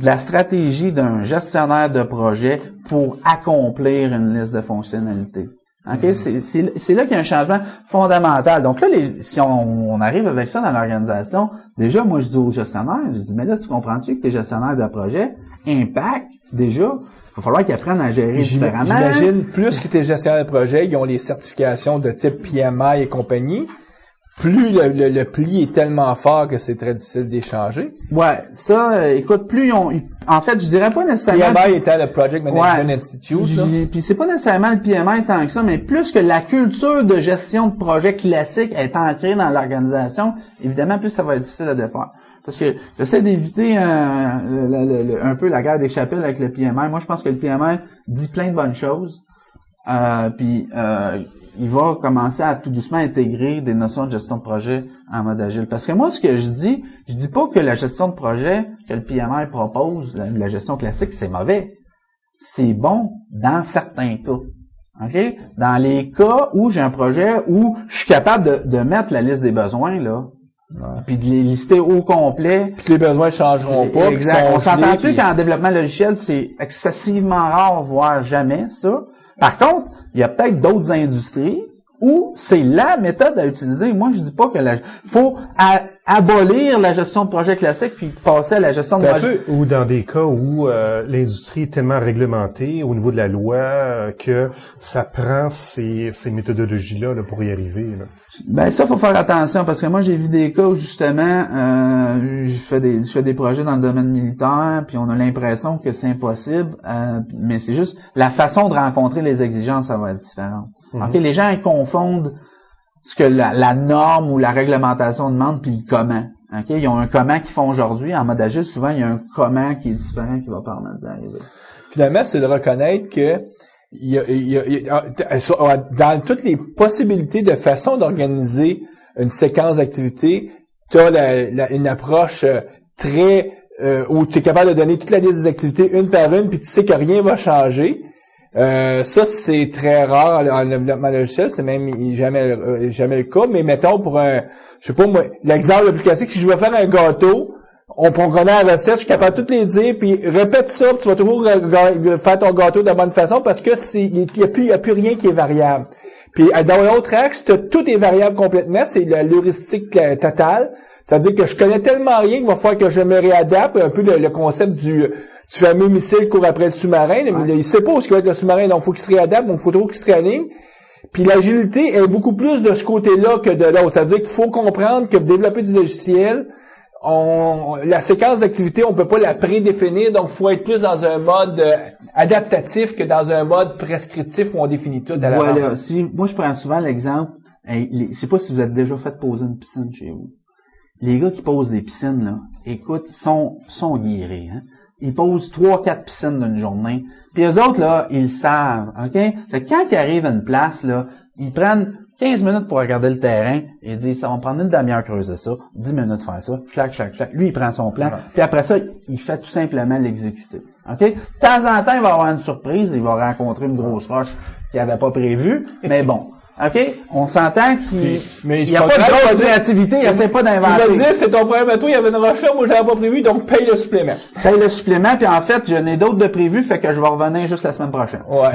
de la stratégie d'un gestionnaire de projet pour accomplir une liste de fonctionnalités. OK? C'est là qu'il y a un changement fondamental. Donc là, si on arrive avec ça dans l'organisation, déjà, moi, je dis aux gestionnaires, je dis, mais là, tu comprends-tu que tes gestionnaires de projet, impact, déjà, il va falloir qu'ils apprennent à gérer différemment. J'imagine, plus que tes gestionnaires de projet, ils ont les certifications de type PMI et compagnie, plus le pli est tellement fort que c'est très difficile d'échanger. Ouais, ça, écoute, plus en fait, je dirais pas nécessairement... PMI étant le Project Management Institute, là. Puis c'est pas nécessairement le PMI tant que ça, mais plus que la culture de gestion de projet classique est ancrée dans l'organisation, évidemment, plus ça va être difficile à défaire. Parce que j'essaie d'éviter un peu la guerre des chapelles avec le PMI. Moi, je pense que le PMI dit plein de bonnes choses. Il va commencer à tout doucement intégrer des notions de gestion de projet en mode agile. Parce que moi, ce que je dis pas que la gestion de projet que le PMI propose, la gestion classique, c'est mauvais. C'est bon dans certains cas. OK? Dans les cas où j'ai un projet où je suis capable de mettre la liste des besoins, là, puis de les lister au complet. Puis que les besoins changeront pas. Exact. On s'entend-tu qu'en développement logiciel, c'est excessivement rare, voire jamais, ça? Par contre, il y a peut-être d'autres industries où c'est la méthode à utiliser. Moi, je dis pas que faut abolir la gestion de projet classique puis passer à la gestion de C'est un projet. peu- Ou dans des cas où l'industrie est tellement réglementée au niveau de la loi que ça prend ces méthodologies-là là, pour y arriver. Là. Ben ça, faut faire attention parce que moi j'ai vu des cas où justement je fais des projets dans le domaine militaire puis on a l'impression que c'est impossible, mais c'est juste la façon de rencontrer les exigences, ça va être différent. Mhm. Ok, les gens ils confondent ce que la norme ou la réglementation demande puis le comment. Ok, ils ont un comment qu'ils font aujourd'hui en mode agile. Souvent il y a un comment qui est différent qui va permettre d'y arriver. Finalement, c'est de reconnaître que dans toutes les possibilités de façon d'organiser une séquence d'activités, tu as une approche très où tu es capable de donner toute la liste des activités une par une, puis tu sais que rien va changer. Ça, c'est très rare en développement logiciel, c'est même jamais le cas, mais mettons pour je sais pas moi, l'exemple le plus classique, si je veux faire un gâteau, on connaît la recette, je suis capable de toutes les dire, puis répète ça, puis tu vas toujours faire ton gâteau de la bonne façon parce que il y a plus rien qui est variable. Puis dans l'autre axe, tout est variable complètement, c'est l'heuristique totale. C'est-à-dire que je connais tellement rien qu'il va falloir que je me réadapte, un peu le concept du fameux missile court après le sous-marin. Il sait pas où va être le sous-marin, donc il faut qu'il se réadapte, donc il faut trop qu'il se réaligne. Puis l'agilité est beaucoup plus de ce côté-là que de l'autre. C'est-à-dire qu'il faut comprendre que développer du logiciel, la séquence d'activité, on peut pas la prédéfinir, donc il faut être plus dans un mode adaptatif que dans un mode prescriptif où on définit tout à l'avance. Voilà. Moi, je prends souvent l'exemple, je sais pas si vous êtes déjà fait poser une piscine chez vous. Les gars qui posent des piscines, là, écoute, sont guéris, hein. Ils posent 3-4 piscines d'une journée. Puis eux autres, là, ils savent, OK? Fait que quand ils arrivent à une place, là, ils prennent 15 minutes pour regarder le terrain et disent, ça va me prendre une demi-heure creuser ça, 10 minutes faire ça, clac. Lui, il prend son plan, puis après ça, il fait tout simplement l'exécuter. OK? De temps en temps, il va avoir une surprise, il va rencontrer une grosse roche qu'il n'avait pas prévue, mais bon. OK? On s'entend qu'il n'y a pas de grosse créativité, il essaie pas d'inventer. Il va dire, c'est ton problème à toi, il y avait une roche là, moi, je l'avais pas prévu, donc paye le supplément. Paye le supplément, puis en fait, j'en ai d'autres de prévus, fait que je vais revenir juste la semaine prochaine. Ouais.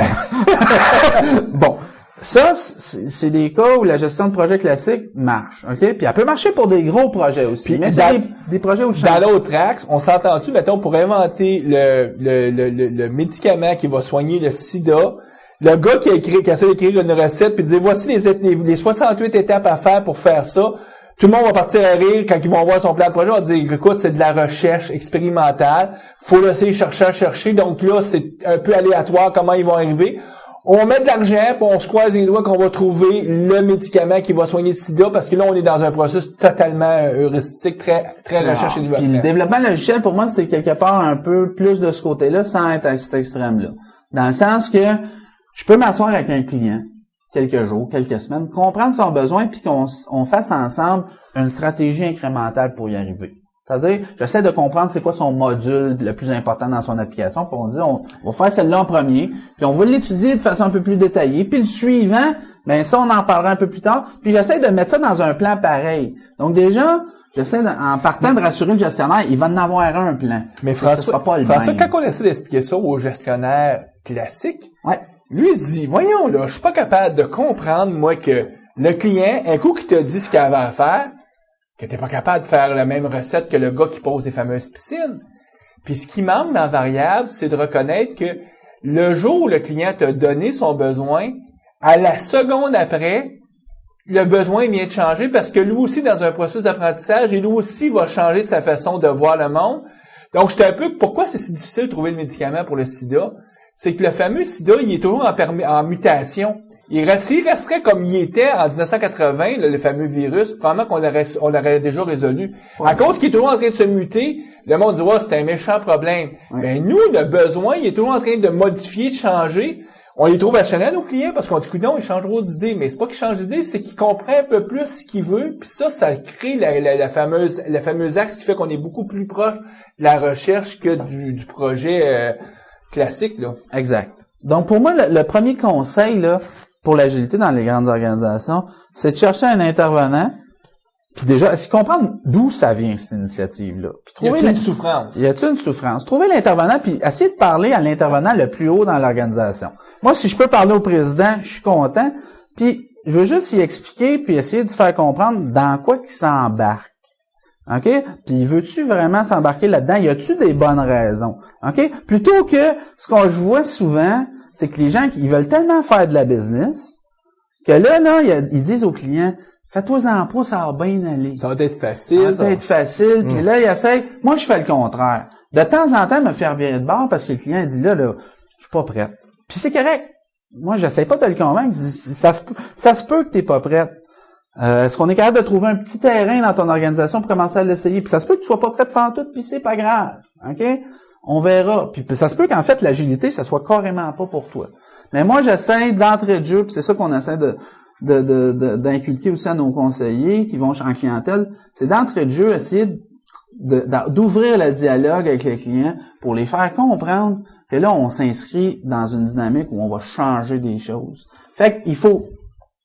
Bon. Ça, c'est des cas où la gestion de projet classique marche, OK? Puis elle peut marcher pour des gros projets aussi. Puis mais c'est des projets où dans l'autre axe, on s'entend-tu, mettons, pour inventer le médicament qui va soigner le sida, le gars qui essaie d'écrire une recette puis de dire voici les 68 étapes à faire pour faire ça. Tout le monde va partir à rire quand ils vont voir son plan de projet. On va dire écoute, c'est de la recherche expérimentale. Faut laisser chercher. Donc là, c'est un peu aléatoire comment ils vont arriver. On met de l'argent puis on se croise les doigts qu'on va trouver le médicament qui va soigner le sida parce que là, on est dans un processus totalement heuristique, très recherche et développement. Puis le développement logiciel, pour moi, c'est quelque part un peu plus de ce côté-là sans être à cet extrême-là. Dans le sens que je peux m'asseoir avec un client quelques jours, quelques semaines, comprendre son besoin puis qu'on fasse ensemble une stratégie incrémentale pour y arriver. C'est-à-dire, j'essaie de comprendre c'est quoi son module le plus important dans son application, puis on dit on va faire celle-là en premier, puis on va l'étudier de façon un peu plus détaillée, puis le suivant, ben ça on en parlera un peu plus tard, puis j'essaie de mettre ça dans un plan pareil. Donc déjà, j'essaie en partant de rassurer le gestionnaire, il va en avoir un plan. Mais François, quand on essaie d'expliquer ça aux gestionnaires classiques, ouais. Lui, il se dit, voyons, là, je suis pas capable de comprendre, moi, que le client, un coup qu'il t'a dit ce qu'il avait à faire, que t'es pas capable de faire la même recette que le gars qui pose des fameuses piscines. Puis ce qui manque dans la variable, c'est de reconnaître que le jour où le client t'a donné son besoin, à la seconde après, le besoin vient de changer parce que lui aussi, dans un processus d'apprentissage, et lui aussi va changer sa façon de voir le monde. Donc, c'est un peu pourquoi c'est si difficile de trouver le médicament pour le sida. C'est que le fameux sida, il est toujours en mutation. S'il resterait comme il était en 1980, le fameux virus, probablement on l'aurait déjà résolu. Ouais. À cause qu'il est toujours en train de se muter, le monde dit « Ouais, c'est un méchant problème. Ouais. » Mais nous, le besoin, il est toujours en train de modifier, de changer. On les trouve achalants, nos clients, parce qu'on dit « Non, ils changent trop d'idées. » Mais c'est pas qu'ils changent d'idée, c'est qu'ils comprennent un peu plus ce qu'ils veulent. Puis ça crée la fameuse axe qui fait qu'on est beaucoup plus proche de la recherche que du projet classique, là. Exact. Donc, pour moi, le premier conseil, là, pour l'agilité dans les grandes organisations, c'est de chercher un intervenant, puis déjà, essayer de comprendre d'où ça vient, cette initiative-là. Y a-t-il une souffrance? Y a-t-il une souffrance? Trouver l'intervenant, puis essayer de parler à l'intervenant le plus haut dans l'organisation. Moi, si je peux parler au président, je suis content, puis je veux juste y expliquer, puis essayer de faire comprendre dans quoi qu'il s'embarque. OK? Puis veux-tu vraiment s'embarquer là-dedans? Y a-tu des bonnes raisons? OK? Plutôt que ce qu'on vois souvent, c'est que les gens, ils veulent tellement faire de la business que là, ils disent aux clients, fais-toi-en pas, ça va bien aller. Ça va être facile. Ça va être facile. Puis là, ils essayent. Moi, je fais le contraire. De temps en temps, me faire virer de bord parce que le client dit là, je suis pas prête. Puis c'est correct. Moi, j'essaie pas de le convaincre. Je dis, ça se peut que t'es pas prête. Est-ce qu'on est capable de trouver un petit terrain dans ton organisation pour commencer à l'essayer? Puis ça se peut que tu sois pas prête pantoute, puis c'est pas grave. OK? On verra. Puis ça se peut qu'en fait, l'agilité, ça soit carrément pas pour toi. Mais moi, j'essaie d'entrée de jeu, puis c'est ça qu'on essaie d'inculquer aussi à nos conseillers qui vont en clientèle, c'est d'entrée de jeu, essayer d'ouvrir le dialogue avec les clients pour les faire comprendre que là, on s'inscrit dans une dynamique où on va changer des choses. Fait qu'il faut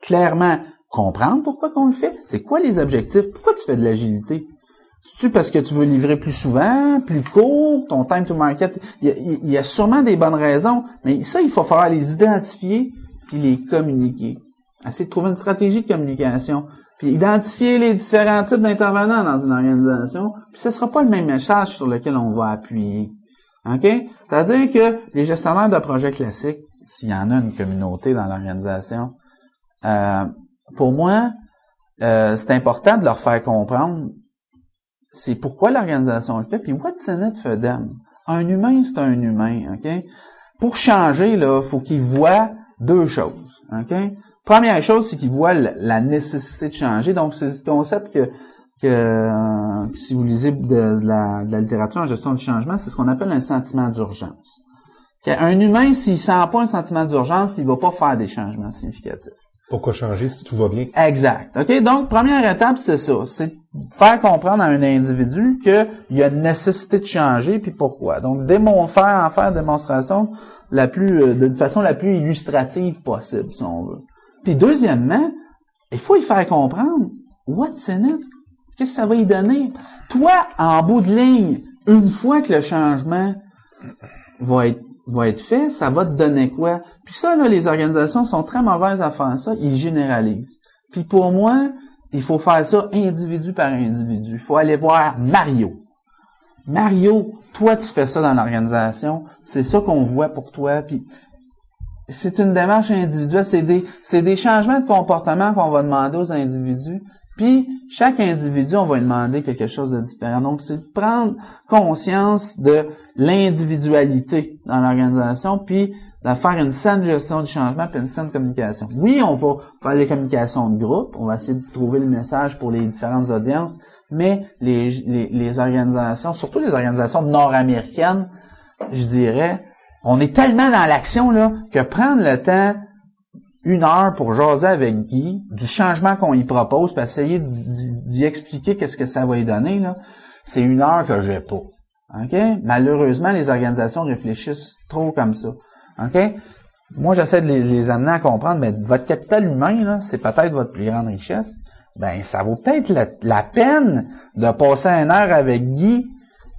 clairement comprendre pourquoi qu'on le fait. C'est quoi les objectifs? Pourquoi tu fais de l'agilité? C'est-tu parce que tu veux livrer plus souvent, plus court, ton time to market? Il y a sûrement des bonnes raisons, mais ça, il faut falloir les identifier puis les communiquer. Essayer de trouver une stratégie de communication, puis identifier les différents types d'intervenants dans une organisation, puis ce sera pas le même message sur lequel on va appuyer. OK? C'est-à-dire que les gestionnaires de projets classiques, s'il y en a une communauté dans l'organisation, pour moi, c'est important de leur faire comprendre c'est pourquoi l'organisation le fait, puis what's in it for them. Un humain, c'est un humain, OK? Pour changer, là, faut qu'ils voient deux choses, OK? Première chose, c'est qu'ils voient la nécessité de changer. Donc, c'est le concept que si vous lisez de la littérature en gestion du changement, c'est ce qu'on appelle un sentiment d'urgence. Un humain, s'il sent pas un sentiment d'urgence, il va pas faire des changements significatifs. Pourquoi changer si tout va bien? Exact. OK? Donc, première étape, c'est ça. C'est faire comprendre à un individu qu'il y a une nécessité de changer, puis pourquoi. Donc, en faire démonstration de façon la plus illustrative possible, si on veut. Puis deuxièmement, il faut y faire comprendre what's in it? Qu'est-ce que ça va y donner? Toi, en bout de ligne, une fois que le changement va être fait, ça va te donner quoi? Puis ça, là, les organisations sont très mauvaises à faire ça, ils généralisent. Puis pour moi, il faut faire ça individu par individu. Il faut aller voir Mario. Mario, toi, tu fais ça dans l'organisation, c'est ça qu'on voit pour toi, puis c'est une démarche individuelle, c'est des changements de comportement qu'on va demander aux individus, puis chaque individu, on va lui demander quelque chose de différent. Donc, c'est de prendre conscience de l'individualité dans l'organisation, puis de faire une saine gestion du changement, puis une saine communication. Oui, on va faire des communications de groupe, on va essayer de trouver le message pour les différentes audiences, mais les organisations, surtout les organisations nord-américaines, je dirais, on est tellement dans l'action là que prendre le temps, 1 heure pour jaser avec Guy, du changement qu'on y propose, puis essayer d'y expliquer qu'est-ce que ça va y donner, là, c'est 1 heure que j'ai pas. OK? Malheureusement, les organisations réfléchissent trop comme ça. OK? Moi, j'essaie de les amener à comprendre, mais votre capital humain, là, c'est peut-être votre plus grande richesse. Ben, ça vaut peut-être la peine de passer 1 heure avec Guy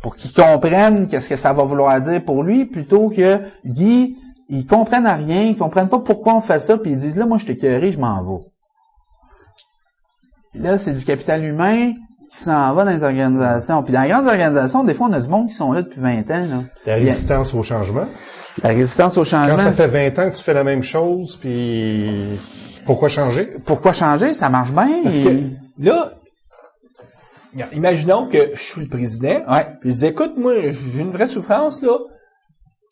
pour qu'il comprenne qu'est-ce que ça va vouloir dire pour lui, plutôt que Guy, ils comprennent à rien, ils comprennent pas pourquoi on fait ça, puis ils disent, là, moi, je t'ai écœuré, je m'en vais. Là, c'est du capital humain qui s'en va dans les organisations. Puis dans les grandes organisations, des fois, on a du monde qui sont là depuis 20 ans. Là. La résistance au changement. La résistance au changement. Quand ça fait 20 ans que tu fais la même chose, puis pourquoi changer? Pourquoi changer? Ça marche bien. Parce que là, imaginons que je suis le président. Ouais. Puis je dis, écoute, moi, j'ai une vraie souffrance, là.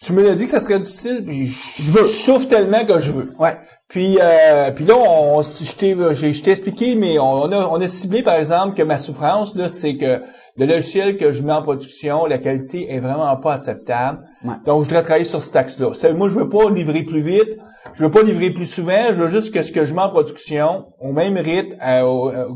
Tu me l'as dit que ça serait difficile, puis je souffre tellement que je veux. Ouais. Puis là, je t'ai expliqué, mais on a ciblé, par exemple, que ma souffrance, là, c'est que le logiciel que je mets en production, la qualité est vraiment pas acceptable. Ouais. Donc, je voudrais travailler sur cet axe-là. Moi, je veux pas livrer plus vite, je veux pas livrer plus souvent, je veux juste que ce que je mets en production, au même rythme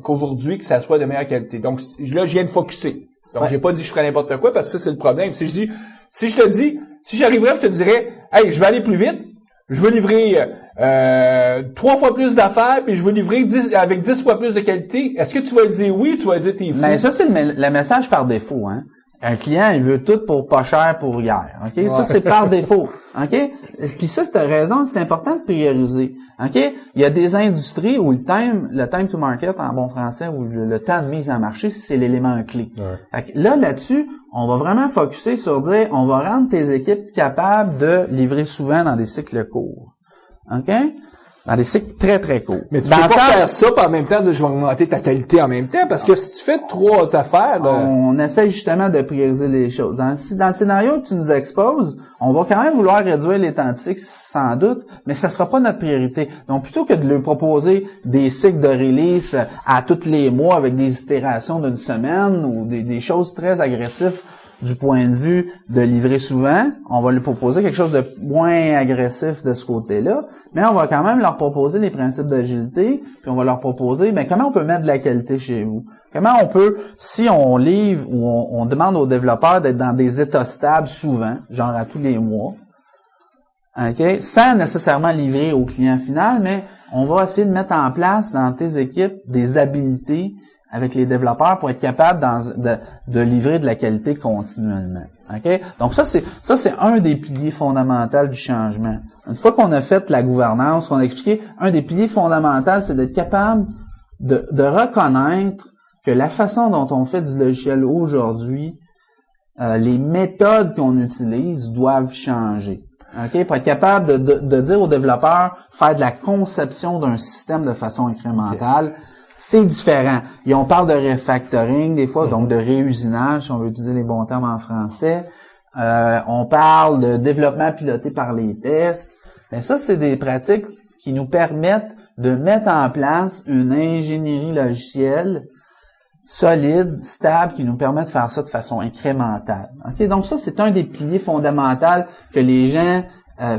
qu'aujourd'hui, que ça soit de meilleure qualité. Donc, là, je viens de focusser. Donc, j'ai pas dit que je ferais n'importe quoi, parce que ça, c'est le problème. Si je te dis, si j'arriverais, je te dirais, hey, je vais aller plus vite, je veux livrer 3 fois plus d'affaires, puis je veux livrer avec 10 fois plus de qualité. Est-ce que tu vas dire oui ou tu vas dire t'es fou? Mais ça, c'est le message par défaut, hein. Un client, il veut tout pour pas cher pour hier. OK? Ouais. Ça, c'est par défaut. OK? Puis ça, t'as raison, c'est important de prioriser. OK? Il y a des industries où le time to market, en bon français, ou le temps de mise en marché, c'est l'élément clé. Ouais. Là-dessus, on va vraiment focusser sur dire, on va rendre tes équipes capables de livrer souvent dans des cycles courts. OK? Dans des cycles très, très courts. Mais tu peux pas faire ça, puis en même temps, dire, je vais augmenter ta qualité en même temps, parce que si tu fais 3 affaires... On essaie justement de prioriser les choses. Dans le scénario que tu nous exposes, on va quand même vouloir réduire les temps de cycle, sans doute, mais ça sera pas notre priorité. Donc, plutôt que de lui proposer des cycles de release à tous les mois avec des itérations d'une semaine ou des choses très agressives du point de vue de livrer souvent, on va lui proposer quelque chose de moins agressif de ce côté-là, mais on va quand même leur proposer les principes d'agilité, puis on va leur proposer, comment on peut mettre de la qualité chez vous? Comment on peut, si on livre ou on demande aux développeurs d'être dans des états stables souvent, genre à tous les mois, OK, sans nécessairement livrer au client final, mais on va essayer de mettre en place dans tes équipes des habiletés avec les développeurs pour être capable de livrer de la qualité continuellement. OK? Donc ça c'est un des piliers fondamentaux du changement. Une fois qu'on a fait la gouvernance, qu'on a expliqué, un des piliers fondamentaux, c'est d'être capable de reconnaître que la façon dont on fait du logiciel aujourd'hui, les méthodes qu'on utilise doivent changer. OK? Pour être capable de dire aux développeurs, faire de la conception d'un système de façon incrémentale, okay. C'est différent. Et on parle de refactoring des fois, donc de réusinage, si on veut utiliser les bons termes en français. On parle de développement piloté par les tests. Mais ça, c'est des pratiques qui nous permettent de mettre en place une ingénierie logicielle solide, stable, qui nous permet de faire ça de façon incrémentale. Okay? Donc ça, c'est un des piliers fondamentaux que les gens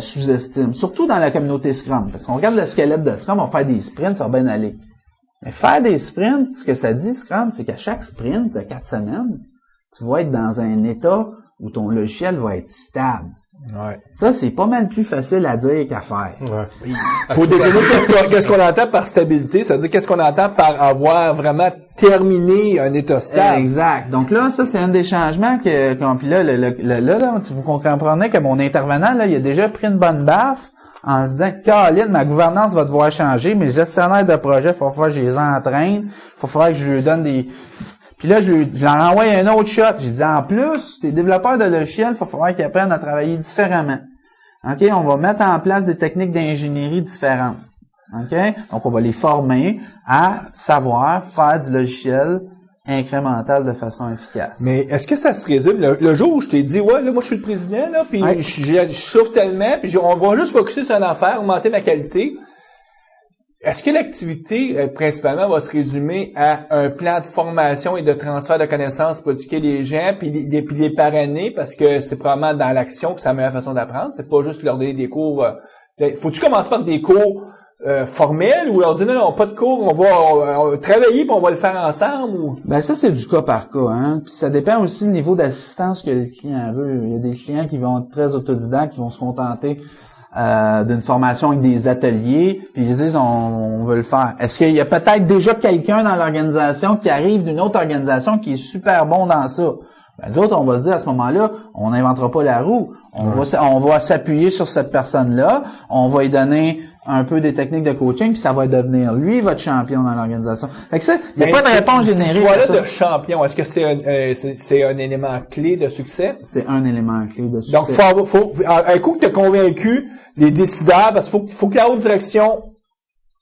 sous-estiment, surtout dans la communauté Scrum. Parce qu'on regarde le squelette de Scrum, on fait des sprints, ça va bien aller. Mais faire des sprints, ce que ça dit, Scrum, c'est qu'à chaque sprint de 4 semaines, tu vas être dans un état où ton logiciel va être stable. Ouais. Ça, c'est pas mal plus facile à dire qu'à faire. Ouais. Faut définir qu'est-ce qu'on entend par stabilité, c'est-à-dire qu'est-ce qu'on entend par avoir vraiment terminé un état stable. Exact. Donc là, ça, c'est un des changements puis là, vous comprenez que mon intervenant, là, il a déjà pris une bonne baffe en se disant, Caroline, ma gouvernance va devoir changer, mes gestionnaires de projet, il va falloir que je les entraîne, il va falloir que je lui donne des... Puis là, je leur envoie un autre shot. J'ai dit, en plus, tes développeurs de logiciels, il va falloir qu'ils apprennent à travailler différemment. OK? On va mettre en place des techniques d'ingénierie différentes. OK? Donc, on va les former à savoir faire du logiciel incrémental de façon efficace. Mais est-ce que ça se résume? Le jour où je t'ai dit, ouais, là, moi, je suis le président, là, puis je souffre tellement, puis on va juste focuser sur une affaire, augmenter ma qualité. Est-ce que l'activité, principalement, va se résumer à un plan de formation et de transfert de connaissances pour éduquer les gens, puis les parrainer, parce que c'est probablement dans l'action que c'est la meilleure façon d'apprendre, c'est pas juste leur donner des cours... Faut-tu commencer par des cours formels, ou leur dire, non, pas de cours, on va travailler, puis on va le faire ensemble? Ou... Ben ça, c'est du cas par cas. Hein? Puis ça dépend aussi du niveau d'assistance que le client veut. Il y a des clients qui vont être très autodidactes, qui vont se contenter d'une formation avec des ateliers, puis ils disent on veut le faire. Est-ce qu'il y a peut-être déjà quelqu'un dans l'organisation qui arrive d'une autre organisation qui est super bon dans ça? Ben, nous autres, on va se dire à ce moment-là, on n'inventera pas la roue. On va s'appuyer sur cette personne-là, on va lui donner un peu des techniques de coaching, puis ça va devenir lui votre champion dans l'organisation. Fait que ça, il n'y a pas de réponse générique. Toi-là de champion, est-ce que c'est un élément clé de succès? C'est un élément clé de succès. Donc, faut un coup que tu as convaincu les décideurs, parce qu'il faut que la haute direction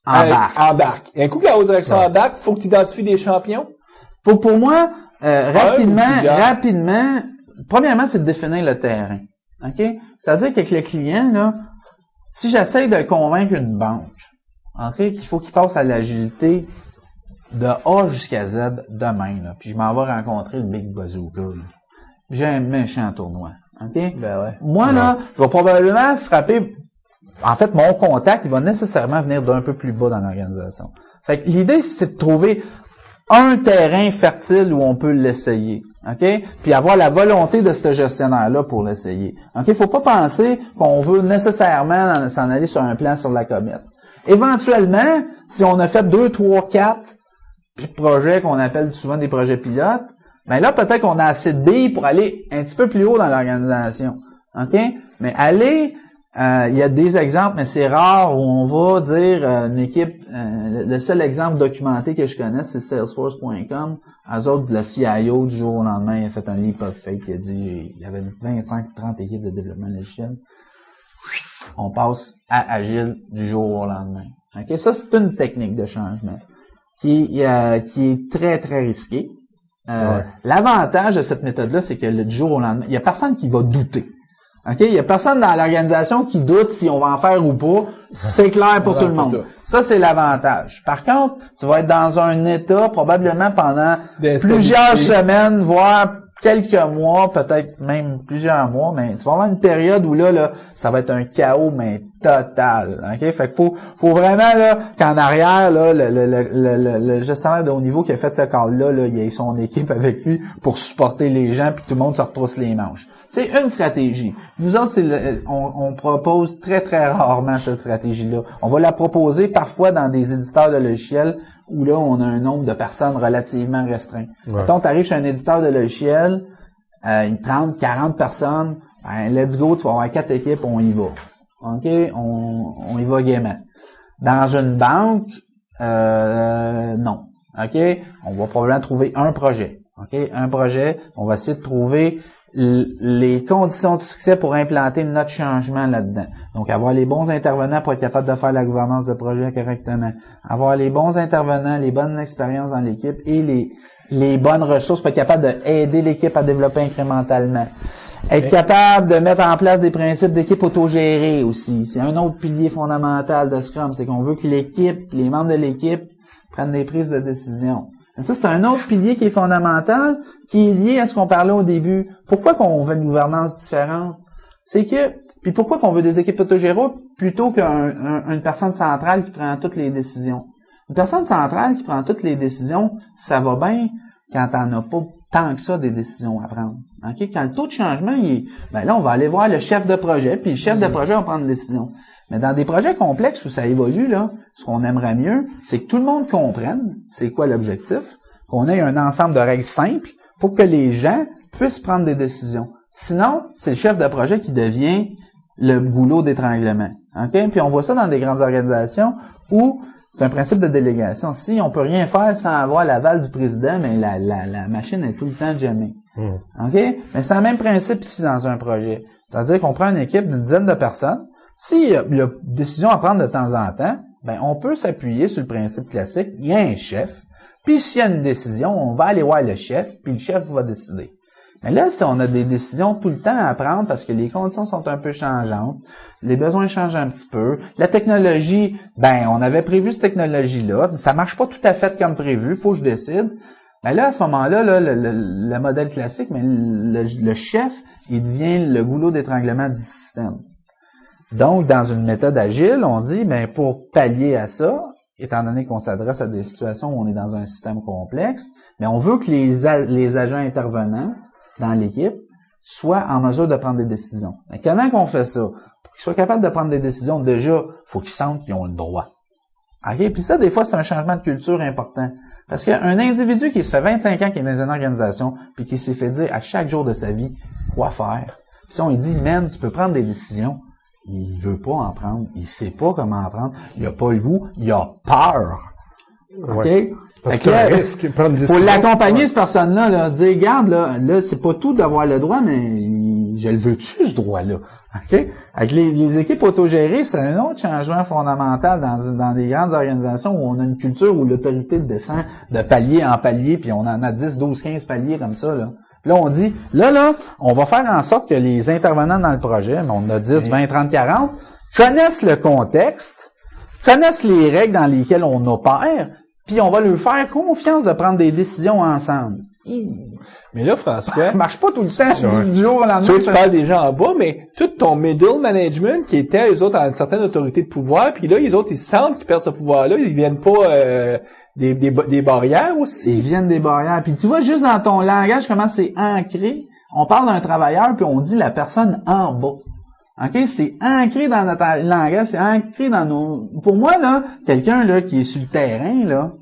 embarque. Et un coup que la haute direction embarque, faut que tu identifies des champions? Pour moi, rapidement, premièrement, c'est de définir le terrain. OK? C'est-à-dire qu'avec le client, là, si j'essaie de convaincre une banque, OK, qu'il faut qu'il passe à l'agilité de A jusqu'à Z demain, là, puis je m'en vais rencontrer le Big Bazooka, là. J'ai un méchant tournoi. OK? Ben ouais. Moi, là, je vais probablement frapper. En fait, mon contact, il va nécessairement venir d'un peu plus bas dans l'organisation. Fait que l'idée, c'est de trouver un terrain fertile où on peut l'essayer. OK? Puis avoir la volonté de ce gestionnaire-là pour l'essayer. OK? Faut pas penser qu'on veut nécessairement s'en aller sur un plan sur la comète. Éventuellement, si on a fait 2, 3, 4 projets qu'on appelle souvent des projets pilotes, Ben là, peut-être qu'on a assez de billes pour aller un petit peu plus haut dans l'organisation. OK? Mais il y a des exemples, mais c'est rare où on va dire une équipe, le seul exemple documenté que je connais, c'est Salesforce.com. Eux autres, le CIO, du jour au lendemain, il a fait un leap of faith, il a dit, il y avait 25-30 équipes de développement logiciel. On passe à Agile du jour au lendemain. OK? Ça, c'est une technique de changement qui est très, très risquée. L'avantage de cette méthode-là, c'est que du jour au lendemain, il y a personne qui va douter. OK? Il y a personne dans l'organisation qui doute si on va en faire ou pas. C'est clair pour tout le monde. Ça, c'est l'avantage. Par contre, tu vas être dans un état probablement pendant plusieurs semaines, voire quelques mois, peut-être même plusieurs mois, mais tu vas avoir une période où là, ça va être un chaos, mais total. OK? Fait qu'il faut vraiment, là, qu'en arrière, là, le gestionnaire de haut niveau qui a fait ce call-là, il ait son équipe avec lui pour supporter les gens puis tout le monde se retrousse les manches. C'est une stratégie. Nous autres, on propose très, très rarement cette stratégie-là. On va la proposer parfois dans des éditeurs de logiciels où là, on a un nombre de personnes relativement restreint. Mettons, tu arrives chez un éditeur de logiciels, 30, 40 personnes, ben, let's go, tu vas avoir 4 équipes, on y va. OK? On y va gaiement. Dans une banque, non. OK? On va probablement trouver un projet. OK? Un projet, on va essayer de trouver les conditions de succès pour implanter notre changement là-dedans. Donc, avoir les bons intervenants pour être capable de faire la gouvernance de projet correctement. Avoir les bons intervenants, les bonnes expériences dans l'équipe et les bonnes ressources pour être capable d'aider l'équipe à développer incrémentalement. Être capable de mettre en place des principes d'équipe autogérée aussi. C'est un autre pilier fondamental de Scrum. C'est qu'on veut que l'équipe, les membres de l'équipe prennent des prises de décision. Ça, c'est un autre pilier qui est fondamental, qui est lié à ce qu'on parlait au début. Pourquoi qu'on veut une gouvernance différente? C'est que, puis pourquoi qu'on veut des équipes autogérées plutôt qu'une personne centrale qui prend toutes les décisions? Une personne centrale qui prend toutes les décisions, ça va bien quand t'en as pas tant que ça des décisions à prendre. Okay? Quand le taux de changement, là, on va aller voir le chef de projet, puis le chef de projet va prendre une décision. Mais dans des projets complexes où ça évolue, là, ce qu'on aimerait mieux, c'est que tout le monde comprenne c'est quoi l'objectif, qu'on ait un ensemble de règles simples pour que les gens puissent prendre des décisions. Sinon, c'est le chef de projet qui devient le goulot d'étranglement. Okay? Puis on voit ça dans des grandes organisations où c'est un principe de délégation. Si on peut rien faire sans avoir l'aval du président, mais la machine est tout le temps jammée. OK? Mais c'est le même principe ici dans un projet. C'est-à-dire qu'on prend une équipe d'une dizaine de personnes. S'il y a une décision à prendre de temps en temps, ben on peut s'appuyer sur le principe classique. Il y a un chef. Puis s'il y a une décision, on va aller voir le chef, puis le chef va décider. Mais là, si on a des décisions tout le temps à prendre parce que les conditions sont un peu changeantes, les besoins changent un petit peu, la technologie, ben on avait prévu cette technologie-là, ça marche pas tout à fait comme prévu, faut que je décide. Mais là, à ce moment-là, là, le modèle classique, mais le chef, il devient le goulot d'étranglement du système. Donc, dans une méthode agile, on dit, ben pour pallier à ça, étant donné qu'on s'adresse à des situations où on est dans un système complexe, mais on veut que les agents intervenants dans l'équipe soient en mesure de prendre des décisions. Mais comment qu'on fait ça? Pour qu'ils soient capables de prendre des décisions, déjà, faut qu'ils sentent qu'ils ont le droit. OK? Puis ça, des fois, c'est un changement de culture important. Parce qu'un individu qui se fait 25 ans, qui est dans une organisation, puis qui s'est fait dire à chaque jour de sa vie quoi faire, puis si on lui dit, man, tu peux prendre des décisions, il veut pas en prendre, il sait pas comment en prendre, il a pas le goût, il a peur. OK? Ouais. Parce que c'est un risque, prendre une décision. Faut l'accompagner, cette personne-là, là, dire, regarde, là, c'est pas tout d'avoir le droit, mais je le veux-tu, ce droit-là? OK? Avec les équipes autogérées, c'est un autre changement fondamental dans des grandes organisations où on a une culture où l'autorité descend de palier en palier, puis on en a 10, 12, 15 paliers comme ça, là. Là, on dit, là, on va faire en sorte que les intervenants dans le projet, mais on a 10, 20, 30, 40, connaissent le contexte, connaissent les règles dans lesquelles on opère, puis on va leur faire confiance de prendre des décisions ensemble. Mais là, François, Ça marche pas tout le temps du jour au lendemain. tu parles des gens en bas, mais tout ton middle management qui était, eux autres, à une certaine autorité de pouvoir, puis là, les autres, ils sentent qu'ils perdent ce pouvoir-là, ils viennent pas des barrières aussi. Ils viennent des barrières. Puis tu vois, juste dans ton langage, comment c'est ancré. On parle d'un travailleur, puis on dit la personne en bas. OK? C'est ancré dans notre langage, c'est ancré dans nos... Pour moi, là, quelqu'un là qui est sur le terrain, là...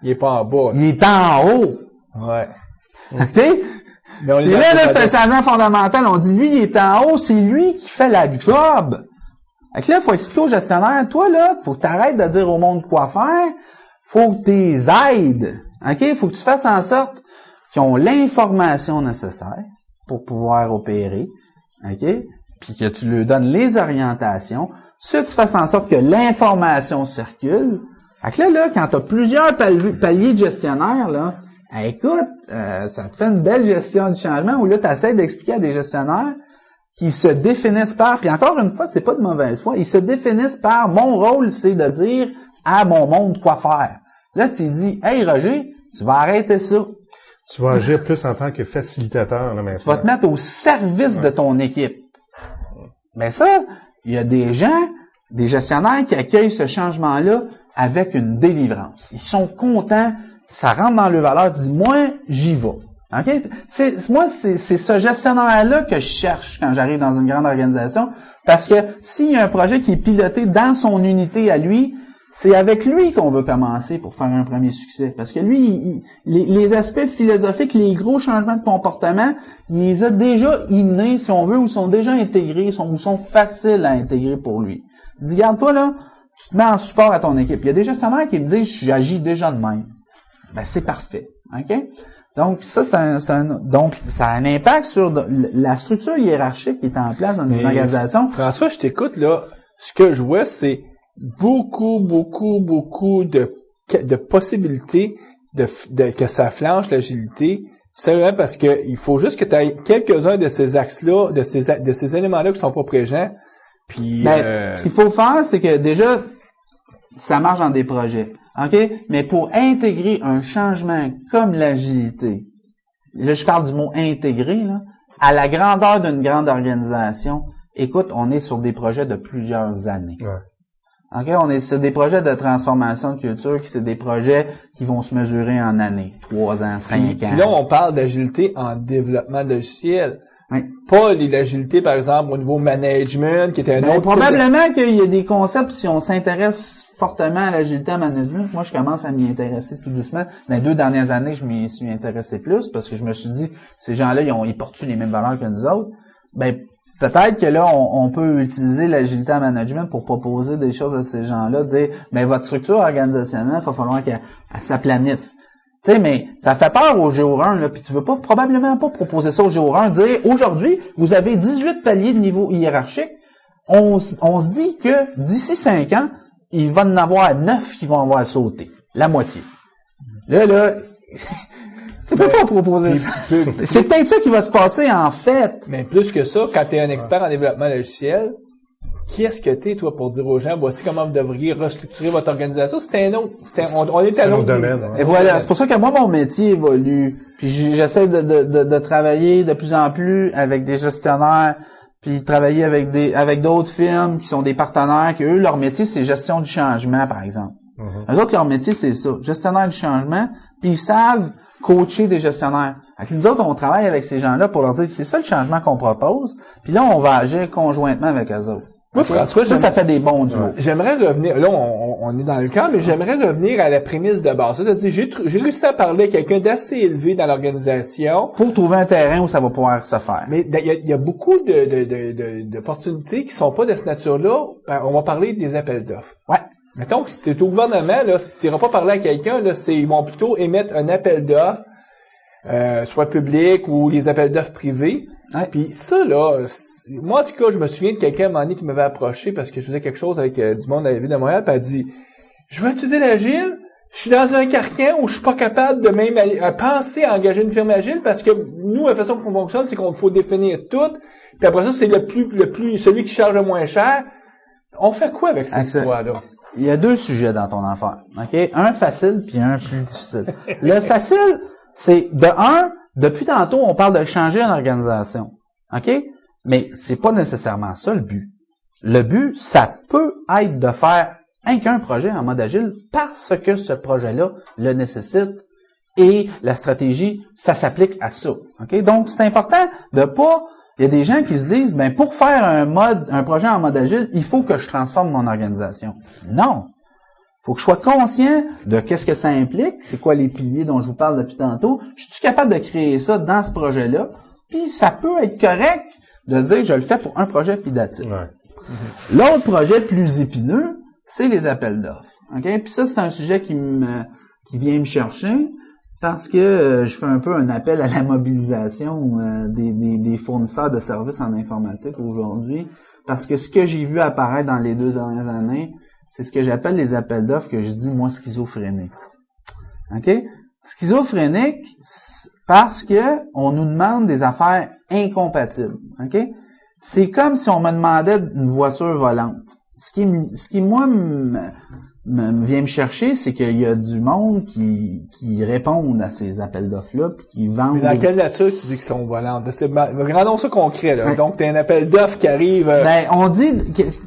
Il est pas en bas. Il est en haut. Ouais. OK? Mais on Et là, c'est un changement fondamental. On dit, lui, il est en haut, c'est lui qui fait la job. Fait que là, il faut expliquer aux gestionnaires, toi, là, faut que tu arrêtes de dire au monde quoi faire. Faut que tu les aides. OK? Faut que tu fasses en sorte qu'ils ont l'information nécessaire pour pouvoir opérer. OK? Puis que tu leur donnes les orientations. Ça, tu fasses en sorte que l'information circule. Fait que là, quand tu as plusieurs paliers de gestionnaires, là, écoute, ça te fait une belle gestion du changement où là, tu essaies d'expliquer à des gestionnaires qui se définissent par, puis encore une fois, c'est pas de mauvaise foi, ils se définissent par, mon rôle, c'est de dire à mon monde quoi faire. Là, tu dis, hey Roger, tu vas arrêter ça. Tu vas agir plus en tant que facilitateur, là, maintenant. Tu vas te mettre au service de ton équipe. Mais ça, il y a des gens, des gestionnaires qui accueillent ce changement-là avec une délivrance. Ils sont contents, ça rentre dans leur valeur, ils disent, moi, j'y vais. OK? C'est ce gestionnaire-là que je cherche quand j'arrive dans une grande organisation, parce que s'il y a un projet qui est piloté dans son unité à lui, c'est avec lui qu'on veut commencer pour faire un premier succès. Parce que lui, les aspects philosophiques, les gros changements de comportement, il les a déjà innés, si on veut, ou sont déjà intégrés, ou sont faciles à intégrer pour lui. Tu dis, regarde, toi, là, tu te mets en support à ton équipe. Il y a des gestionnaires qui me disent, j'agis déjà de même. Ben, c'est parfait. OK? Donc, ça, donc, ça a un impact sur la structure hiérarchique qui est en place dans une organisation. François, je t'écoute, là. Ce que je vois, c'est beaucoup de possibilités que ça flanche l'agilité. Simplement parce que il faut juste que tu aies quelques-uns de ces axes-là, de ces éléments-là qui sont pas présents. Puis, ce qu'il faut faire, c'est que déjà, ça marche dans des projets. OK? Mais pour intégrer un changement comme l'agilité, là, je parle du mot intégrer, là, à la grandeur d'une grande organisation, écoute, on est sur des projets de plusieurs années. Ouais. OK? On est sur des projets de transformation de culture, qui c'est des projets qui vont se mesurer en années. 3 ans, 5 ans. Puis là, on parle d'agilité en développement logiciel. Oui. Pas l'agilité, par exemple, au niveau management, qui était un autre probablement qu'il y a des concepts, si on s'intéresse fortement à l'agilité en management, moi, je commence à m'y intéresser tout doucement. Dans les 2 dernières années, je m'y suis intéressé plus, parce que je me suis dit, ces gens-là, ils portent les mêmes valeurs que nous autres. Ben, peut-être que là, on peut utiliser l'agilité en management pour proposer des choses à ces gens-là, dire, ben, votre structure organisationnelle, il va falloir qu'elle s'aplanisse. Tu sais, mais ça fait peur au GO1, là, puis tu veux probablement pas proposer ça au GO1, dire, aujourd'hui, vous avez 18 paliers de niveau hiérarchique, on se dit que d'ici 5 ans, il va en avoir 9 qui vont avoir sauté. La moitié. Là, tu peux pas proposer ça. C'est peut-être ça qui va se passer, en fait. Mais plus que ça, quand tu es un expert en développement logiciel, qui est-ce que t'es, toi, pour dire aux gens, voici comment vous devriez restructurer votre organisation? C'est un autre, on est à l'autre domaine. Et voilà, c'est pour ça que moi, mon métier évolue. Puis j'essaie de travailler de plus en plus avec des gestionnaires, puis travailler avec d'autres firmes qui sont des partenaires, que eux, leur métier, c'est gestion du changement, par exemple. Eux autres, leur métier, c'est ça, gestionnaire du changement, puis ils savent coacher des gestionnaires. Avec nous autres, on travaille avec ces gens-là pour leur dire, c'est ça le changement qu'on propose, puis là, on va agir conjointement avec eux autres. Moi, François, ça fait des bons duos. J'aimerais revenir, là, on est dans le camp, mais j'aimerais revenir à la prémisse de base. C'est-à-dire, j'ai réussi à parler à quelqu'un d'assez élevé dans l'organisation. Pour trouver un terrain où ça va pouvoir se faire. Mais il y a beaucoup d'opportunités qui sont pas de cette nature-là. On va parler des appels d'offres. Ouais. Mettons que si tu es au gouvernement, là, si tu n'iras pas parler à quelqu'un, là, ils vont plutôt émettre un appel d'offres, soit public ou les appels d'offres privés. Ouais. Puis ça, là, moi, en tout cas, je me souviens de quelqu'un à un moment donné qui m'avait approché parce que je faisais quelque chose avec du monde à la ville de Montréal, puis elle a dit, je veux utiliser l'agile, je suis dans un carcan où je suis pas capable de même penser à engager une firme agile parce que nous, la façon qu'on fonctionne, c'est qu'on faut définir tout, puis après ça, c'est celui qui charge le moins cher. On fait quoi avec cette histoire-là? Il y a 2 sujets dans ton affaire, OK? Un facile puis un plus difficile. Le facile, c'est depuis tantôt, on parle de changer une organisation. OK? Mais c'est pas nécessairement ça le but. Le but, ça peut être de faire qu'un projet en mode agile parce que ce projet-là le nécessite et la stratégie, ça s'applique à ça. OK? Donc, c'est important de pas... Il y a des gens qui se disent, ben, pour faire un projet en mode agile, il faut que je transforme mon organisation. Non. Faut que je sois conscient de qu'est-ce que ça implique, c'est quoi les piliers dont je vous parle depuis tantôt. Je suis capable de créer ça dans ce projet-là, puis ça peut être correct de se dire je le fais pour un projet puis that's it. Ouais. L'autre projet plus épineux, c'est les appels d'offres. OK? Puis ça, c'est un sujet qui vient me chercher parce que je fais un peu un appel à la mobilisation des fournisseurs de services en informatique aujourd'hui. Parce que ce que j'ai vu apparaître dans les 2 dernières années, c'est ce que j'appelle les appels d'offres que je dis, moi, schizophréniques. OK? Schizophrénique, parce que on nous demande des affaires incompatibles. OK? C'est comme si on me demandait une voiture volante. Ce qui moi, vient me chercher, c'est qu'il y a du monde qui répondent à ces appels d'offres-là, puis qui vendent... Mais dans quelle nature tu dis qu'ils sont volantes? Rendons ça concret, là. Ouais. Donc, t'as un appel d'offres qui arrive... Ben, on dit...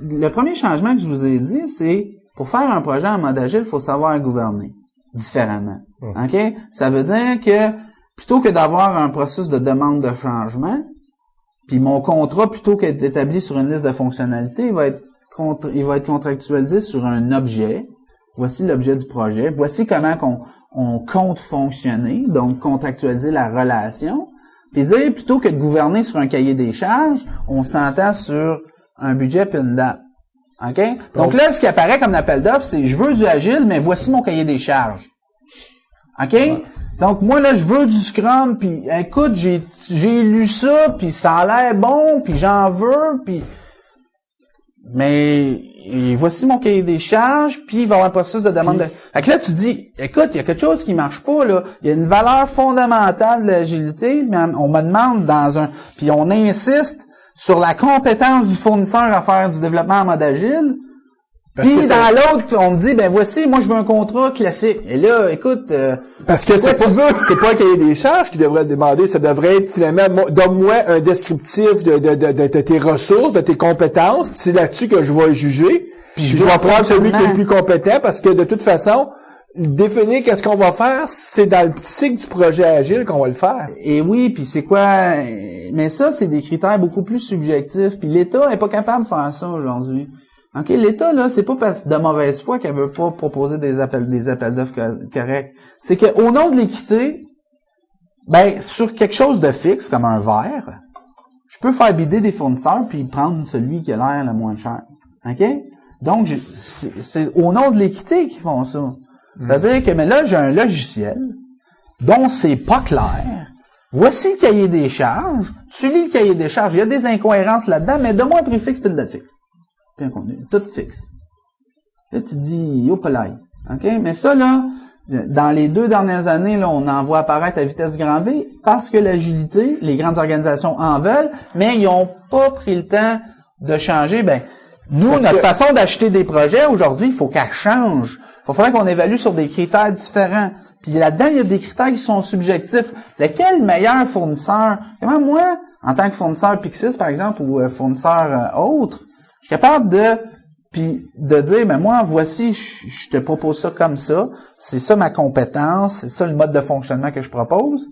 le premier changement que je vous ai dit, c'est, pour faire un projet en mode agile, il faut savoir gouverner différemment. OK? Ça veut dire que, plutôt que d'avoir un processus de demande de changement, puis mon contrat, plutôt qu'être établi sur une liste de fonctionnalités, il va être contractualisé sur un objet. Voici l'objet du projet. Voici comment on compte fonctionner, donc contractualiser la relation. Puis dire, plutôt que de gouverner sur un cahier des charges, on s'entend sur un budget puis une date. OK? Donc là, ce qui apparaît comme appel d'offres, c'est je veux du agile, mais voici mon cahier des charges. OK? Ouais. Donc moi là, je veux du Scrum, puis écoute, j'ai lu ça, puis ça a l'air bon, puis j'en veux, puis mais voici mon cahier des charges, puis il va y avoir un processus de demande de... Fait que là, tu dis, écoute, il y a quelque chose qui marche pas, là. Il y a une valeur fondamentale de l'agilité, mais on me demande puis on insiste sur la compétence du fournisseur à faire du développement en mode agile. Puis dans l'autre, on me dit, ben voici, moi je veux un contrat classique. Et là, écoute... parce que c'est pas un cahier des charges qui devrait te demander, ça devrait être finalement, donne-moi un descriptif de tes ressources, de tes compétences, puis c'est là-dessus que je vais juger. Puis je vais prendre celui qui est le plus compétent, parce que de toute façon, définir qu'est-ce qu'on va faire, c'est dans le cycle du projet agile qu'on va le faire. Et oui, puis c'est quoi... Mais ça, c'est des critères beaucoup plus subjectifs, puis l'État est pas capable de faire ça aujourd'hui. OK, l'État, là, c'est pas parce de mauvaise foi qu'elle veut pas proposer des appels d'offres corrects. C'est que, au nom de l'équité, ben, sur quelque chose de fixe, comme un verre, je peux faire bider des fournisseurs puis prendre celui qui a l'air le moins cher. OK? Donc, c'est au nom de l'équité qu'ils font ça. C'est-à-dire que, mais là, j'ai un logiciel dont c'est pas clair. Voici le cahier des charges. Tu lis le cahier des charges. Il y a des incohérences là-dedans, mais donne-moi un prix fixe puis une date fixe. Tout fixe. Là, tu dis, oh, palais. OK? Mais ça, là, dans les 2 dernières années, là, on en voit apparaître à vitesse grand V parce que l'agilité, les grandes organisations en veulent, mais ils n'ont pas pris le temps de changer. Ben, nous, notre façon d'acheter des projets, aujourd'hui, il faut qu'elle change. Il faudrait qu'on évalue sur des critères différents. Puis là-dedans, il y a des critères qui sont subjectifs. Lequel meilleur fournisseur? Comment moi, en tant que fournisseur Pixis, par exemple, ou fournisseur autre, je suis capable de dire, ben moi, voici, je te propose ça comme ça, c'est ça ma compétence, c'est ça le mode de fonctionnement que je propose.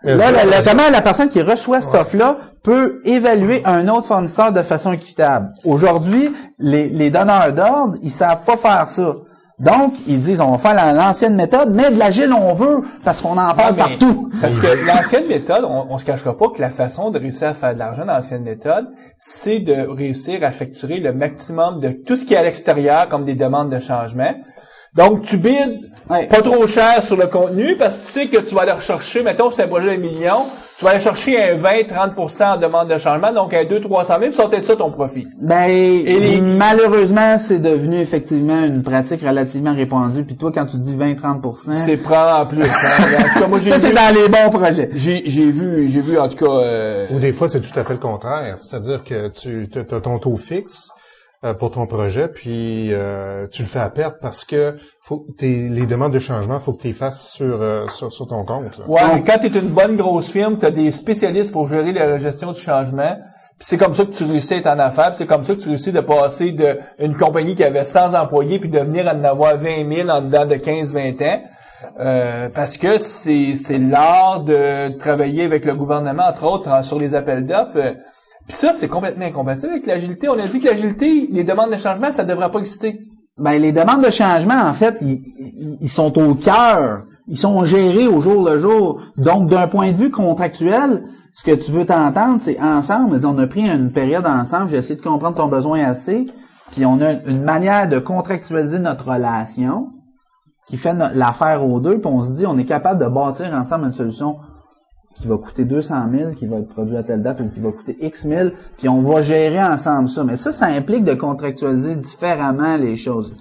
Là, la personne qui reçoit cette offre-là peut évaluer un autre fournisseur de façon équitable. Aujourd'hui, les donneurs d'ordre, ils savent pas faire ça. Donc, ils disent, on va faire l'ancienne méthode, mais de l'agile, on veut, parce qu'on en parle partout. Parce que l'ancienne méthode, on se cachera pas que la façon de réussir à faire de l'argent dans l'ancienne méthode, c'est de réussir à facturer le maximum de tout ce qui est à l'extérieur, comme des demandes de changement. Donc, tu bides pas trop cher sur le contenu, parce que tu sais que tu vas aller rechercher, mettons, c'est un projet de 1 million, tu vas aller chercher un 20-30% en demande de changement, donc un 200-300 000, puis ça va être ça ton profit. Ben, malheureusement, c'est devenu effectivement une pratique relativement répandue, puis toi, quand tu dis 20-30%... C'est prendre en plus. Hein. En tout cas, moi, ça, c'est dans les bons projets. J'ai vu, en tout cas... Ou des fois, c'est tout à fait le contraire. C'est-à-dire que tu as ton taux fixe, pour ton projet, puis tu le fais à perte parce que les demandes de changement, faut que tu les fasses sur ton compte. Là. Ouais, mais quand tu es une bonne grosse firme, tu as des spécialistes pour gérer la gestion du changement. Puis c'est comme ça que tu réussis à être en affaires, puis c'est comme ça que tu réussis de passer d'une compagnie qui avait 100 employés puis de venir à en avoir 20 000 en dedans de 15-20 ans. Parce que c'est l'art de travailler avec le gouvernement, entre autres, sur les appels d'offres. Puis ça, c'est complètement incompatible avec l'agilité. On a dit que l'agilité, les demandes de changement, ça devrait pas exister. Ben, les demandes de changement, en fait, ils sont au cœur. Ils sont gérés au jour le jour. Donc, d'un point de vue contractuel, ce que tu veux t'entendre, c'est ensemble. On a pris une période ensemble. J'ai essayé de comprendre ton besoin assez. Puis, on a une manière de contractualiser notre relation qui fait l'affaire aux deux. Puis, on se dit, on est capable de bâtir ensemble une solution qui va coûter 200 000, qui va être produit à telle date ou qui va coûter X 1000, puis on va gérer ensemble ça. Mais ça implique de contractualiser différemment les choses.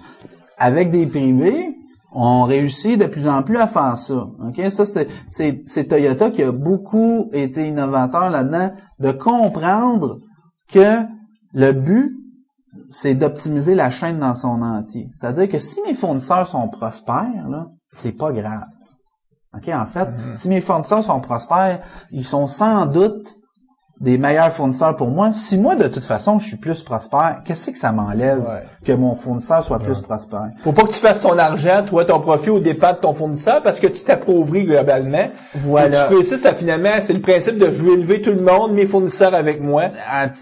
Avec des privés, on réussit de plus en plus à faire ça. OK? Ça, c'est Toyota qui a beaucoup été innovateur là-dedans, de comprendre que le but, c'est d'optimiser la chaîne dans son entier. C'est-à-dire que si mes fournisseurs sont prospères, là, c'est pas grave. OK, en fait, si mes fournisseurs sont prospères, ils sont sans doute des meilleurs fournisseurs pour moi. Si moi, de toute façon, je suis plus prospère, qu'est-ce que ça m'enlève que mon fournisseur soit plus prospère? Faut pas que tu fasses ton argent, toi, ton profit au départ de ton fournisseur parce que tu t'appauvris globalement. Voilà. Faut que tu fais ça, finalement, c'est le principe de je veux élever tout le monde, mes fournisseurs avec moi.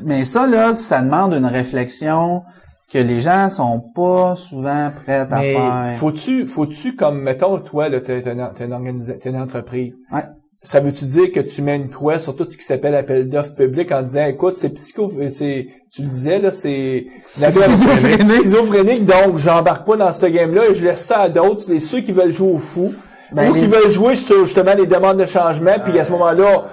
Mais ça, là, ça demande une réflexion que les gens sont pas souvent prêts à faire. Faut-tu, comme, mettons, toi, là, t'es une entreprise. Ouais. Ça veut-tu dire que tu mets une croix sur tout ce qui s'appelle appel d'offres public en disant, écoute, tu le disais, là, c'est schizophrénique, donc j'embarque pas dans ce game-là et je laisse ça à d'autres, ceux qui veulent jouer au fou, ou qui veulent jouer sur, justement, les demandes de changement, puis à ce moment-là,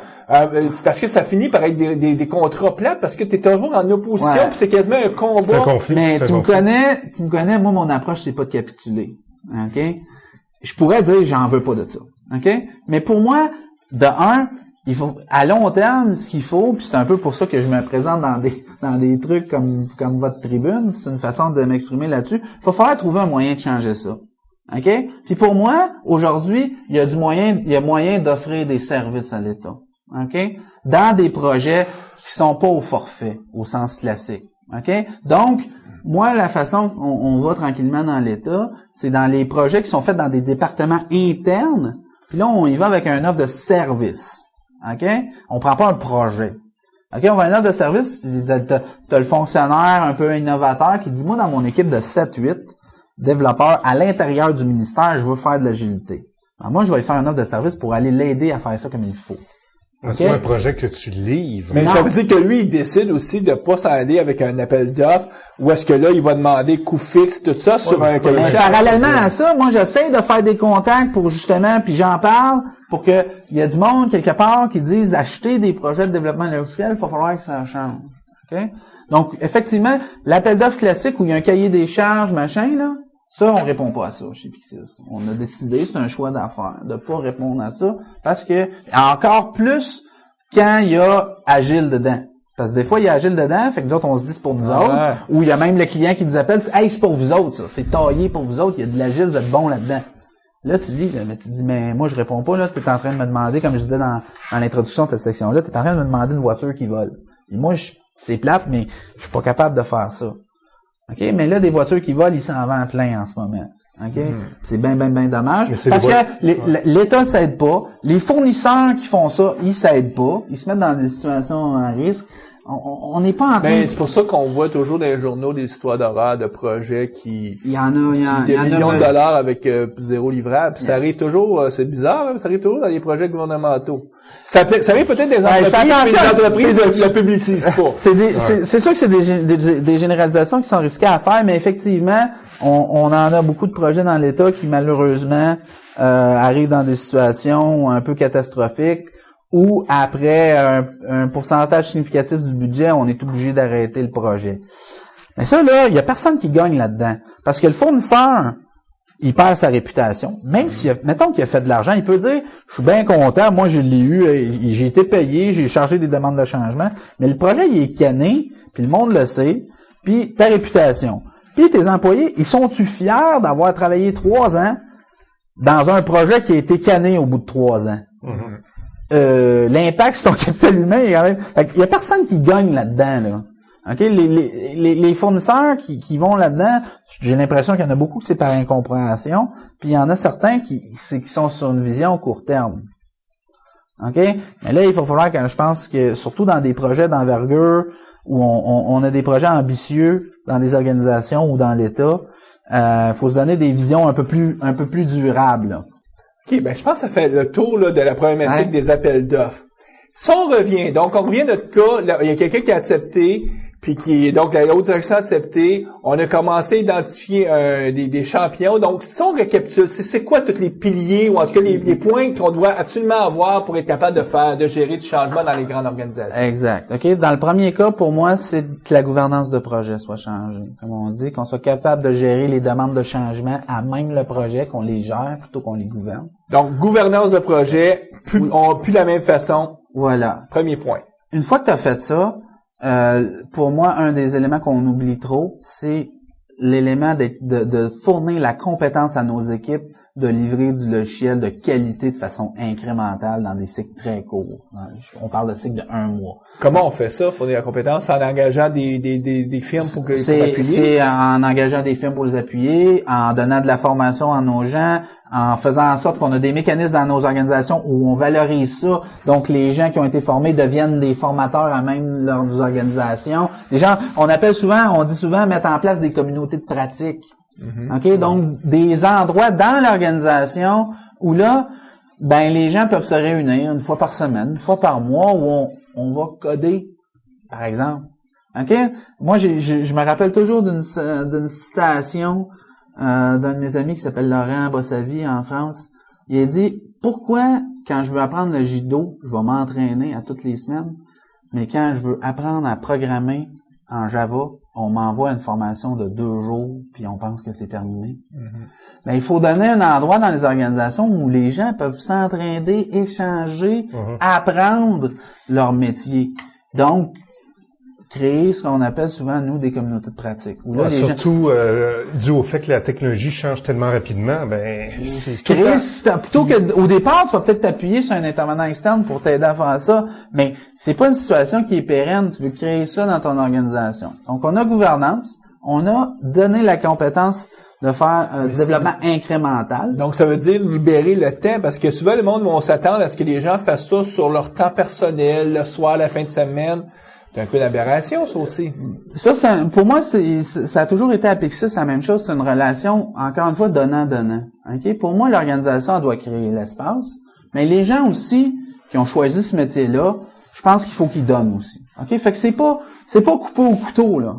parce que ça finit par être des contrats plates, parce que t'es toujours en opposition, puis c'est quasiment un combat. C'est un conflit. Mais tu me connais, moi, mon approche, c'est pas de capituler. OK? Je pourrais dire, j'en veux pas de ça. OK? Mais pour moi, de un, il faut, à long terme, ce qu'il faut, puis c'est un peu pour ça que je me présente dans des trucs comme votre tribune, c'est une façon de m'exprimer là-dessus, il va falloir trouver un moyen de changer ça. OK? Puis pour moi, aujourd'hui, il y a moyen d'offrir des services à l'État. OK? Dans des projets qui sont pas au forfait, au sens classique. OK? Donc, moi, la façon on va tranquillement dans l'État, c'est dans les projets qui sont faits dans des départements internes. Puis là, on y va avec un offre de service. OK? On prend pas un projet. OK? On va une offre de service. T'as le fonctionnaire un peu innovateur qui dit, moi, dans mon équipe de 7-8 développeurs à l'intérieur du ministère, je veux faire de l'agilité. Alors moi, je vais faire une offre de service pour aller l'aider à faire ça comme il faut. C'est pas un projet que tu livres. Mais ça veut dire que lui, il décide aussi de pas s'en aller avec un appel d'offres, ou est-ce que là, il va demander coût fixe, tout ça, sur un cahier de charge. Parallèlement à ça, moi, j'essaie de faire des contacts pour justement, puis j'en parle, pour que il y a du monde, quelque part, qui disent acheter des projets de développement logiciel, il va falloir que ça change. OK? Donc, effectivement, l'appel d'offres classique où il y a un cahier des charges, machin, là, ça, on répond pas à ça chez Pixis. On a décidé, c'est un choix d'affaires, de pas répondre à ça, parce que, encore plus quand il y a Agile dedans. Parce que des fois, il y a Agile dedans, fait que d'autres, on se dit c'est pour nous autres, ou il y a même le client qui nous appelle, hey, c'est pour vous autres, ça. C'est taillé pour vous autres, il y a de l'Agile, vous êtes bon là-dedans. Là, tu dis, mais moi, je réponds pas, là, t'es en train de me demander, comme je disais dans l'introduction de cette section-là, t'es en train de me demander une voiture qui vole. Et moi, c'est plate, mais je suis pas capable de faire ça. OK? Mais là, des voitures qui volent, ils s'en vendent plein en ce moment. OK? C'est bien dommage. Parce que l'État s'aide pas. Les fournisseurs qui font ça, ils s'aident pas. Ils se mettent dans des situations à risque. On n'est pas en train... C'est pour ça qu'on voit toujours dans les journaux des histoires d'horreur de projets qui... Il y en a... des millions de dollars avec zéro livrable. Puis ça arrive toujours... c'est bizarre, hein, ça arrive toujours dans les projets gouvernementaux. Ça arrive peut-être des entreprises, mais les entreprises ne publicisent pas. C'est sûr que c'est des généralisations qui sont risquées à faire, mais effectivement, on en a beaucoup de projets dans l'État qui, malheureusement, arrivent dans des situations un peu catastrophiques, où après un pourcentage significatif du budget, on est obligé d'arrêter le projet. Mais ça, là, il y a personne qui gagne là-dedans. Parce que le fournisseur, il perd sa réputation. Même si, mettons qu'il a fait de l'argent, il peut dire, je suis bien content, moi je l'ai eu, j'ai été payé, j'ai chargé des demandes de changement, mais le projet, il est canné, puis le monde le sait, puis ta réputation. Puis tes employés, ils sont-tu fiers d'avoir travaillé 3 ans dans un projet qui a été canné au bout de 3 ans? Mm-hmm. L'impact sur ton capital humain est quand même... Il y a personne qui gagne là-dedans, là. OK? Les fournisseurs qui vont là-dedans, j'ai l'impression qu'il y en a beaucoup que c'est par incompréhension, puis il y en a certains qui sont sur une vision court terme. OK? Mais là, il va falloir que, je pense que, surtout dans des projets d'envergure, où on a des projets ambitieux dans les organisations ou dans l'État, faut se donner des visions un peu plus durables, là. OK, ben je pense que ça fait le tour là, de la problématique des appels d'offres. Si on revient, donc on revient à notre cas, là, il y a quelqu'un qui a accepté, puis donc la haute direction a accepté, on a commencé à identifier des champions. Donc si on récapitule, c'est quoi tous les piliers, ou en tout cas les points qu'on doit absolument avoir pour être capable de gérer du changement dans les grandes organisations? Exact. OK, dans le premier cas, pour moi, c'est que la gouvernance de projet soit changée. Comme on dit, qu'on soit capable de gérer les demandes de changement à même le projet, qu'on les gère plutôt qu'on les gouverne. Donc, gouvernance de projet, plus de la même façon. Voilà. Premier point. Une fois que tu as fait ça, pour moi, un des éléments qu'on oublie trop, c'est l'élément de fournir la compétence à nos équipes de livrer du logiciel de qualité de façon incrémentale dans des cycles très courts. On parle de cycles de 1 mois. Comment on fait ça, fournir la compétence, en engageant des firmes pour appuyer? C'est en engageant des firmes pour les appuyer, en donnant de la formation à nos gens, en faisant en sorte qu'on a des mécanismes dans nos organisations où on valorise ça. Donc, les gens qui ont été formés deviennent des formateurs à même leurs organisations. Les gens, on dit souvent mettre en place des communautés de pratique. OK? Donc, des endroits dans l'organisation où là, ben, les gens peuvent se réunir une fois par semaine, une fois par mois, où on va coder, par exemple. OK? Moi, je me rappelle toujours d'une citation, d'un de mes amis qui s'appelle Laurent Bossavi en France. Il a dit, pourquoi, quand je veux apprendre le judo, je vais m'entraîner à toutes les semaines, mais quand je veux apprendre à programmer en Java, on m'envoie une formation de 2 jours, puis on pense que c'est terminé. Mais il faut donner un endroit dans les organisations où les gens peuvent s'entraider, échanger, apprendre leur métier. Donc, créer ce qu'on appelle souvent, nous, des communautés de pratique. Où là, surtout, dû au fait que la technologie change tellement rapidement, ben, c'est plutôt que, au départ, tu vas peut-être t'appuyer sur un intervenant externe pour t'aider à faire ça, mais c'est pas une situation qui est pérenne. Tu veux créer ça dans ton organisation. Donc, on a gouvernance, on a donné la compétence de faire du développement incrémental. Donc, ça veut dire libérer le temps, parce que souvent, le monde va s'attendre à ce que les gens fassent ça sur leur temps personnel, le soir, la fin de semaine. C'est un peu d'aberration, ça aussi. Ça, pour moi, ça a toujours été à Pixis la même chose. C'est une relation, encore une fois, donnant-donnant. OK? Pour moi, l'organisation, elle doit créer l'espace. Mais les gens aussi, qui ont choisi ce métier-là, je pense qu'il faut qu'ils donnent aussi. OK? Fait que c'est pas coupé au couteau, là.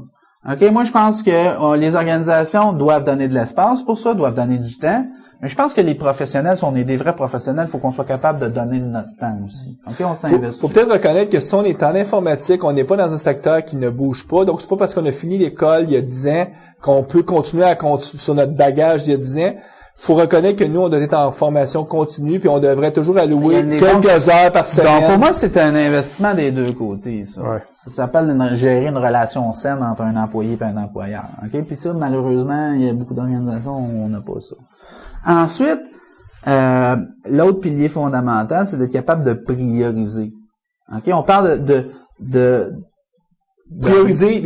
OK? Moi, je pense que les organisations doivent donner de l'espace pour ça, doivent donner du temps. Mais je pense que les professionnels, si on est des vrais professionnels, il faut qu'on soit capable de donner de notre temps aussi. OK, on s'investit. Faut peut-être reconnaître que si on est en informatique, on n'est pas dans un secteur qui ne bouge pas. Donc, c'est pas parce qu'on a fini l'école il y a 10 ans qu'on peut continuer sur notre bagage d'il y a 10 ans. Faut reconnaître que nous, on doit être en formation continue, puis on devrait toujours allouer quelques heures par semaine. Donc, pour moi, c'est un investissement des deux côtés, ça. Ouais. Ça s'appelle gérer une relation saine entre un employé et un employeur. OK? Puis ça, malheureusement, il y a beaucoup d'organisations où on n'a pas ça. Ensuite, l'autre pilier fondamental, c'est d'être capable de prioriser. OK? On parle de prioriser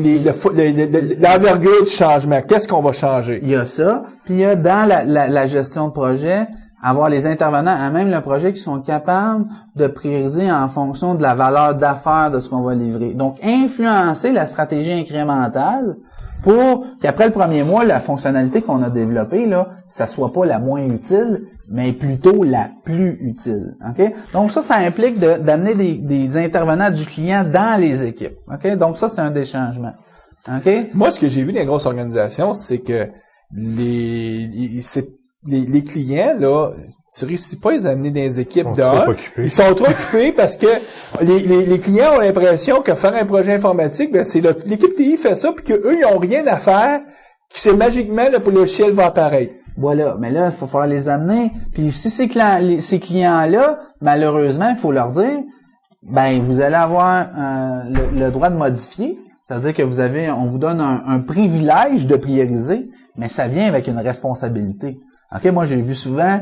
l'envergure du changement. Qu'est-ce qu'on va changer? Il y a ça. Puis il y a dans la gestion de projet, avoir les intervenants à même le projet qui sont capables de prioriser en fonction de la valeur d'affaires de ce qu'on va livrer. Donc, influencer la stratégie incrémentale pour qu'après le premier mois, la fonctionnalité qu'on a développée, là, ça soit pas la moins utile, mais plutôt la plus utile. OK? Donc ça implique d'amener des intervenants du client dans les équipes. OK? Donc ça, c'est un des changements. OK? Moi, ce que j'ai vu dans les grosses organisations, c'est que les clients, là, tu réussis pas à les amener dans les équipes Ils sont trop occupés parce que les clients ont l'impression que faire un projet informatique, ben, c'est l'équipe TI fait ça, puis qu'eux, ils ont rien à faire, que c'est magiquement, le logiciel va apparaître. Voilà. Mais là, il faut falloir les amener. Puis si ces clients-là, malheureusement, il faut leur dire, ben, vous allez avoir le droit de modifier. C'est-à-dire que on vous donne un privilège de prioriser, mais ça vient avec une responsabilité. OK, moi, j'ai vu souvent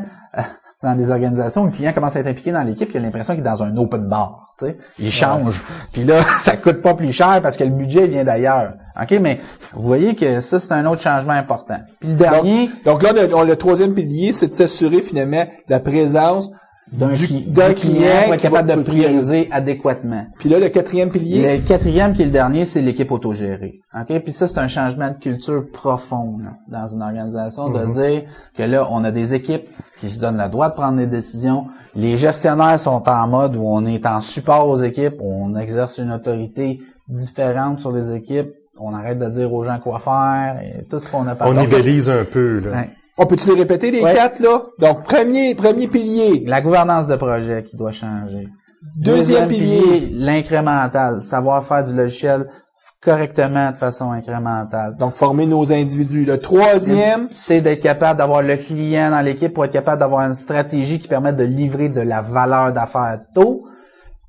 dans des organisations, le client commence à être impliqué dans l'équipe, il a l'impression qu'il est dans un open bar. Tu sais, il change. Puis là, ça coûte pas plus cher parce que le budget vient d'ailleurs. OK, mais vous voyez que ça, c'est un autre changement important. Puis le dernier... Donc là, le troisième pilier, c'est de s'assurer finalement de la présence d'un client pour être capable qui va de prioriser adéquatement. Puis là, le quatrième pilier. Le quatrième, qui est le dernier, c'est l'équipe autogérée. OK? Puis ça, c'est un changement de culture profond là, dans une organisation, de se dire que là, on a des équipes qui se donnent le droit de prendre des décisions. Les gestionnaires sont en mode où on est en support aux équipes, où on exerce une autorité différente sur les équipes. On arrête de dire aux gens quoi faire et tout ce qu'on a parlé. On nivellise un peu, là. Ouais. On peut-tu les répéter, les quatre, là? Donc, premier pilier. La gouvernance de projet qui doit changer. Deuxième pilier. L'incrémental. Savoir faire du logiciel correctement de façon incrémentale. Donc, former nos individus. Le troisième. C'est d'être capable d'avoir le client dans l'équipe pour être capable d'avoir une stratégie qui permette de livrer de la valeur d'affaires tôt.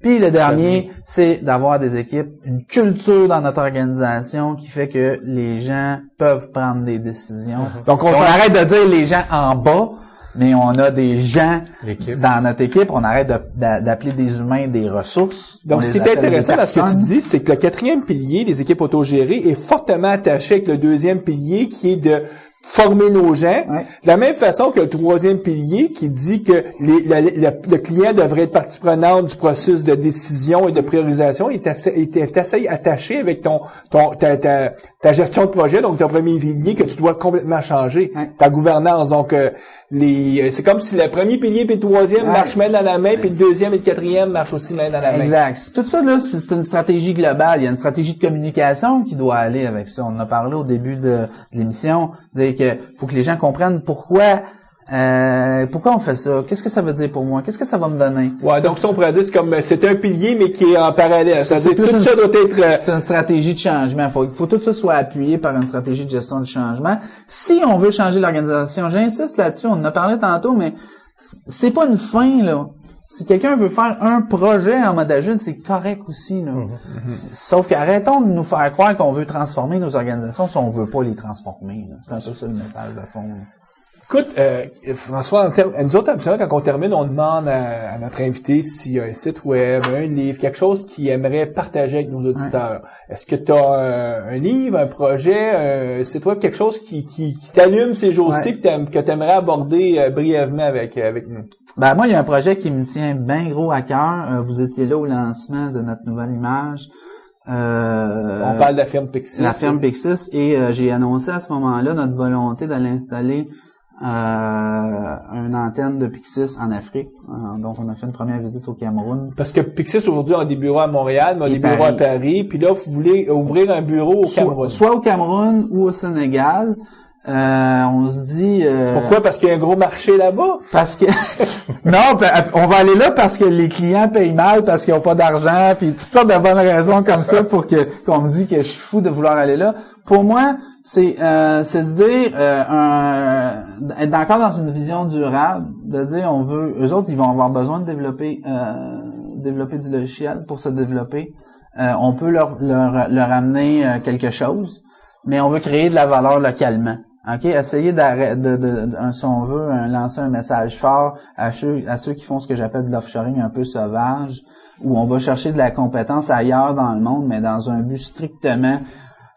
Puis le dernier, c'est d'avoir des équipes, une culture dans notre organisation qui fait que les gens peuvent prendre des décisions. Donc on arrête de dire les gens en bas, mais on a des gens dans notre équipe. On arrête d'appeler des humains des ressources. Donc ce qui est intéressant dans ce que tu dis, c'est que le quatrième pilier, les équipes autogérées, est fortement attaché avec le deuxième pilier qui est de former nos gens. Ouais. De la même façon que le troisième pilier qui dit que le client devrait être partie prenante du processus de décision et de priorisation est assez attaché avec ta gestion de projet, donc ton premier pilier que tu dois complètement changer. Ouais. Ta gouvernance. Donc, c'est comme si le premier pilier puis le troisième marchent main dans la main, puis le deuxième et le quatrième marchent aussi main dans la main. Exact. Tout ça, là, c'est une stratégie globale. Il y a une stratégie de communication qui doit aller avec ça. On en a parlé au début de l'émission. Dire que faut que les gens comprennent pourquoi on fait ça. Qu'est-ce que ça veut dire pour moi? Qu'est-ce que ça va me donner? Ouais, donc ça, on pourrait dire, c'est un pilier, mais qui est en parallèle. C'est-à-dire, tout ça doit être... C'est une stratégie de changement. Faut que tout ça soit appuyé par une stratégie de gestion du changement. Si on veut changer l'organisation, j'insiste là-dessus, on en a parlé tantôt, mais c'est pas une fin, là. Si quelqu'un veut faire un projet en mode agile, c'est correct aussi, là. Sauf qu'arrêtons de nous faire croire qu'on veut transformer nos organisations si on veut pas les transformer, là. C'est un peu ça le message de fond, là. Écoute, François, nous autres, habituellement, quand on termine, on demande à notre invité s'il y a un site web, un livre, quelque chose qu'il aimerait partager avec nos auditeurs. Ouais. Est-ce que tu as un livre, un projet, un site web, quelque chose qui t'allume ces jours-ci que tu aimerais aborder brièvement avec nous? Ben moi, il y a un projet qui me tient bien gros à cœur. Vous étiez là au lancement de notre nouvelle image. On parle de la firme Pixis. La firme Pixis, et j'ai annoncé à ce moment-là notre volonté d'aller installer une antenne de Pixis en Afrique. Donc, on a fait une première visite au Cameroun. Parce que Pixis, aujourd'hui, a des bureaux à Montréal, mais a des bureaux à Paris. Puis là, vous voulez ouvrir un bureau au Cameroun. Soit au Cameroun ou au Sénégal. On se dit... Pourquoi? Parce qu'il y a un gros marché là-bas? Parce que... Non, on va aller là parce que les clients payent mal, parce qu'ils n'ont pas d'argent, puis toutes sortes de bonnes raisons comme ça pour qu'on me dit que je suis fou de vouloir aller là. Pour moi, c'est se dire être encore dans une vision durable, de dire eux autres, ils vont avoir besoin de développer du logiciel pour se développer. On peut leur amener quelque chose, mais on veut créer de la valeur localement. OK, essayer si on veut lancer un message fort à ceux qui font ce que j'appelle de l'offshoring un peu sauvage, où on va chercher de la compétence ailleurs dans le monde, mais dans un but strictement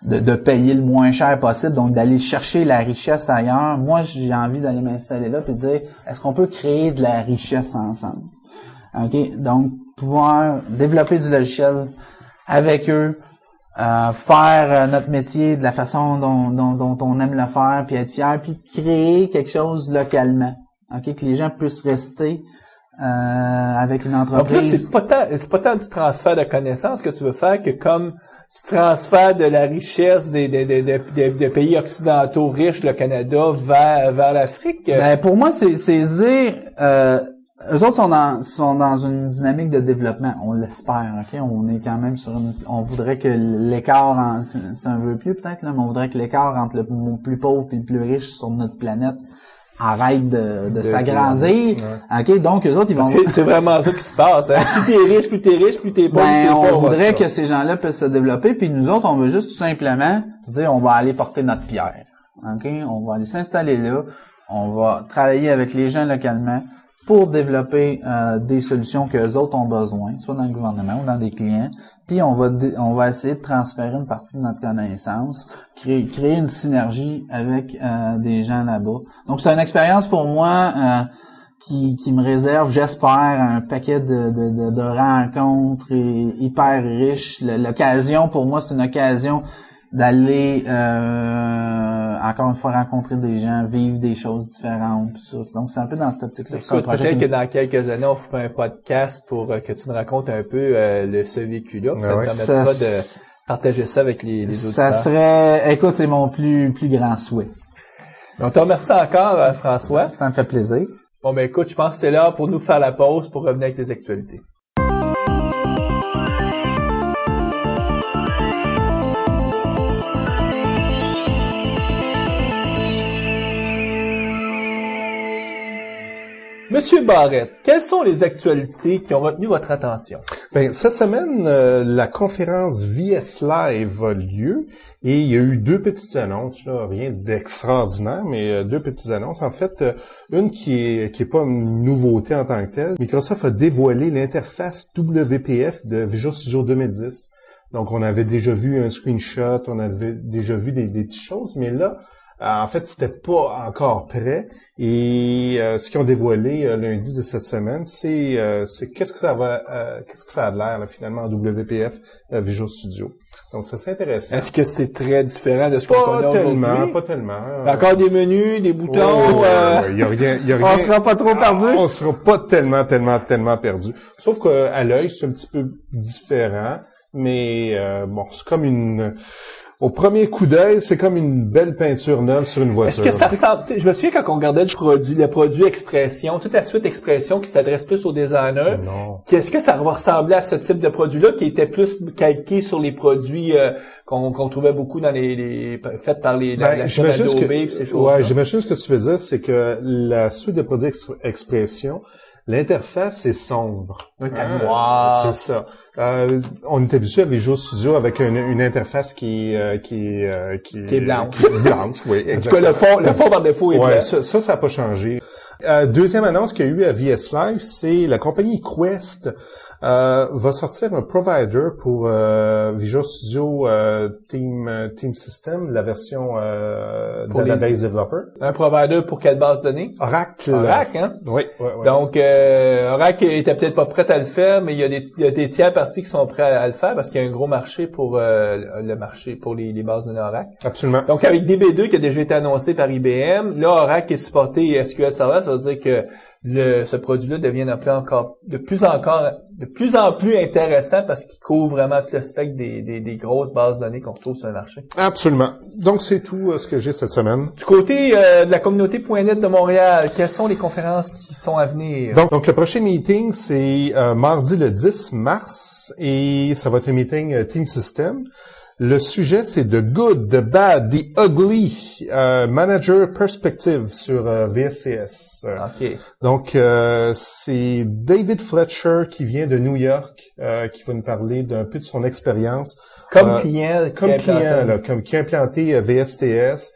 de payer le moins cher possible, donc d'aller chercher la richesse ailleurs. Moi, j'ai envie d'aller m'installer là puis de dire, est-ce qu'on peut créer de la richesse ensemble? OK, donc pouvoir développer du logiciel avec eux, faire notre métier de la façon dont on aime le faire, puis être fier, puis créer quelque chose localement. OK, que les gens puissent rester avec une entreprise. Donc là, c'est pas tant du transfert de connaissances que tu veux faire que comme tu transfères de la richesse des pays occidentaux riches, le Canada, vers l'Afrique. Ben, pour moi, c'est se dire, eux autres sont dans une dynamique de développement, on l'espère, OK? On est quand même on voudrait que l'écart, c'est un vœu pieux peut-être, là, mais on voudrait que l'écart entre le plus pauvre et le plus riche sur notre planète arrête de s'agrandir. Ouais. OK? Donc, eux autres, ils vont... C'est vraiment ça qui se passe, hein? Plus t'es riche, plus t'es pauvre, ben, plus t'es pauvre. On voudrait que ces gens-là puissent se développer, puis nous autres, on veut juste tout simplement se dire, on va aller porter notre pierre. OK? On va aller s'installer là, on va travailler avec les gens localement pour développer des solutions que les autres ont besoin, soit dans le gouvernement ou dans des clients, puis on va essayer de transférer une partie de notre connaissance, créer une synergie avec des gens là-bas. Donc c'est une expérience pour moi qui me réserve, j'espère, un paquet de rencontres hyper riches. L'occasion, pour moi, c'est une occasion d'aller encore une fois rencontrer des gens, vivre des choses différentes. Tout ça. Donc c'est un peu dans cette optique-là. Écoute, peut-être que dans quelques années, on fera un podcast pour que tu nous racontes un peu ce vécu-là. Ça te permettra de partager ça avec les auditeurs. Ça serait, écoute, c'est mon plus grand souhait. On te remercie encore, François. Ça me fait plaisir. Bon, ben écoute, je pense que c'est l'heure pour nous faire la pause pour revenir avec les actualités. Monsieur Barrette, quelles sont les actualités qui ont retenu votre attention? Ben, cette semaine, la conférence VS Live a lieu et il y a eu deux petites annonces, là, rien d'extraordinaire, mais deux petites annonces. En fait, une qui est pas une nouveauté en tant que telle. Microsoft a dévoilé l'interface WPF de Visual Studio 2010. Donc, on avait déjà vu un screenshot, on avait déjà vu des petites choses, mais là, en fait, c'était pas encore prêt. Et ce qu'ils ont dévoilé lundi de cette semaine, c'est qu'est-ce que ça a de l'air là, finalement en WPF Visual Studio. Donc, ça c'est intéressant. Est-ce que c'est très différent de ce qu'on connaît aujourd'hui? Pas tellement. Encore des menus, des boutons. Il y a rien. On sera pas trop perdu. On sera pas tellement perdu. Sauf qu'à l'œil, c'est un petit peu différent. Mais bon, c'est comme au premier coup d'œil, c'est comme une belle peinture neuve sur une voiture. Est-ce que ça ressemble, je me souviens quand on regardait le produit Expression, toute la suite Expression qui s'adresse plus aux designers. Non. Est-ce que ça ressemblait à ce type de produit-là qui était plus calqué sur les produits qu'on trouvait beaucoup dans les faits par la chaîne Adobe et ces choses-là? Ouais, j'imagine ce que tu veux dire, c'est que la suite de produits Expression, l'interface est sombre. Un tas noir. C'est ça. On est habitué à Visual Studio avec une interface qui est blanche. Blanche, oui, exactement. En tout cas, le fond par défaut est blanc. Ça n'a pas changé. Deuxième annonce qu'il y a eu à VS Live, c'est la compagnie Quest va sortir un provider pour Visual Studio Team System, la version Database Developer. Un provider pour quelle base de données? Oracle. Oracle, hein? Oui. Donc, Oracle était peut-être pas prête à le faire, mais il y a des tiers parties qui sont prêts à le faire parce qu'il y a un gros marché pour le marché pour les bases de données Oracle. Absolument. Donc, avec DB2 qui a déjà été annoncé par IBM, là, Oracle est supporté SQL Server, ça veut dire que ce produit-là devient de plus en plus intéressant parce qu'il couvre vraiment tout le spectre des grosses bases de données qu'on retrouve sur le marché. Absolument. Donc, c'est tout ce que j'ai cette semaine. Du côté de la communauté .net de Montréal, quelles sont les conférences qui sont à venir? Donc le prochain meeting, c'est mardi le 10 mars et ça va être un meeting Team System. Le sujet, c'est The Good, The Bad, The Ugly, Manager Perspective sur VSCS. OK. Donc, c'est David Fletcher qui vient de New York, qui va nous parler d'un peu de son expérience. Comme client, qui a implanté VSTS.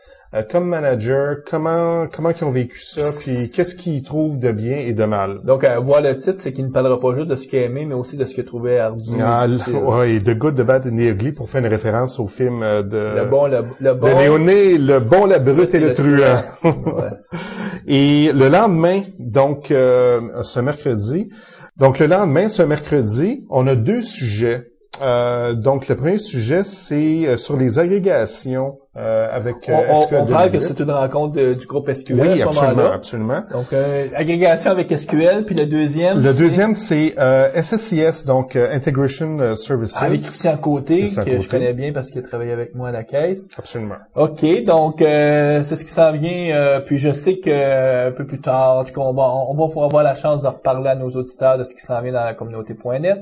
Comme manager, comment ils ont vécu ça, puis qu'est-ce qu'ils trouvent de bien et de mal. Donc, voir le titre, c'est qu'il ne parlera pas juste de ce qu'il a aimé, mais aussi de ce qu'il a trouvé ardu. Oui, The Good, The Bad and The Ugly, pour faire une référence au film de... Le bon. De Léoné, Le Bon, la Brute et le Truand. Ouais. Et le lendemain, donc, ce mercredi, on a deux sujets. Donc, le premier sujet, c'est sur les agrégations avec SQL. On parle que c'est une rencontre du groupe SQL oui, à ce moment-là. Absolument. Donc, agrégation avec SQL, puis le deuxième... Le deuxième, c'est SSIS, donc Integration Services. Avec Christian Côté, que je connais bien parce qu'il a travaillé avec moi à la caisse. Absolument. OK, donc c'est ce qui s'en vient. Puis je sais que un peu plus tard, on va pouvoir avoir la chance de reparler à nos auditeurs de ce qui s'en vient dans la communauté .net.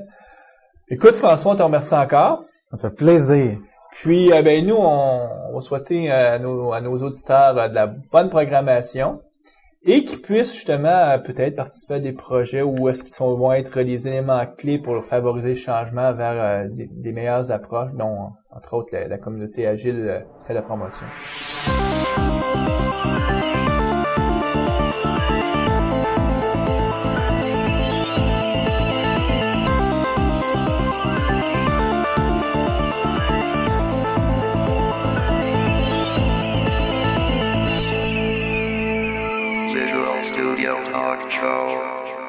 Écoute, François, on te remercie encore. Ça fait plaisir. Puis, nous, on va souhaiter à nos auditeurs de la bonne programmation et qu'ils puissent justement peut-être participer à des projets où est-ce qu'ils vont être les éléments clés pour favoriser le changement vers des meilleures approches, dont, entre autres, la communauté agile fait la promotion. Visual Studio Talk Show.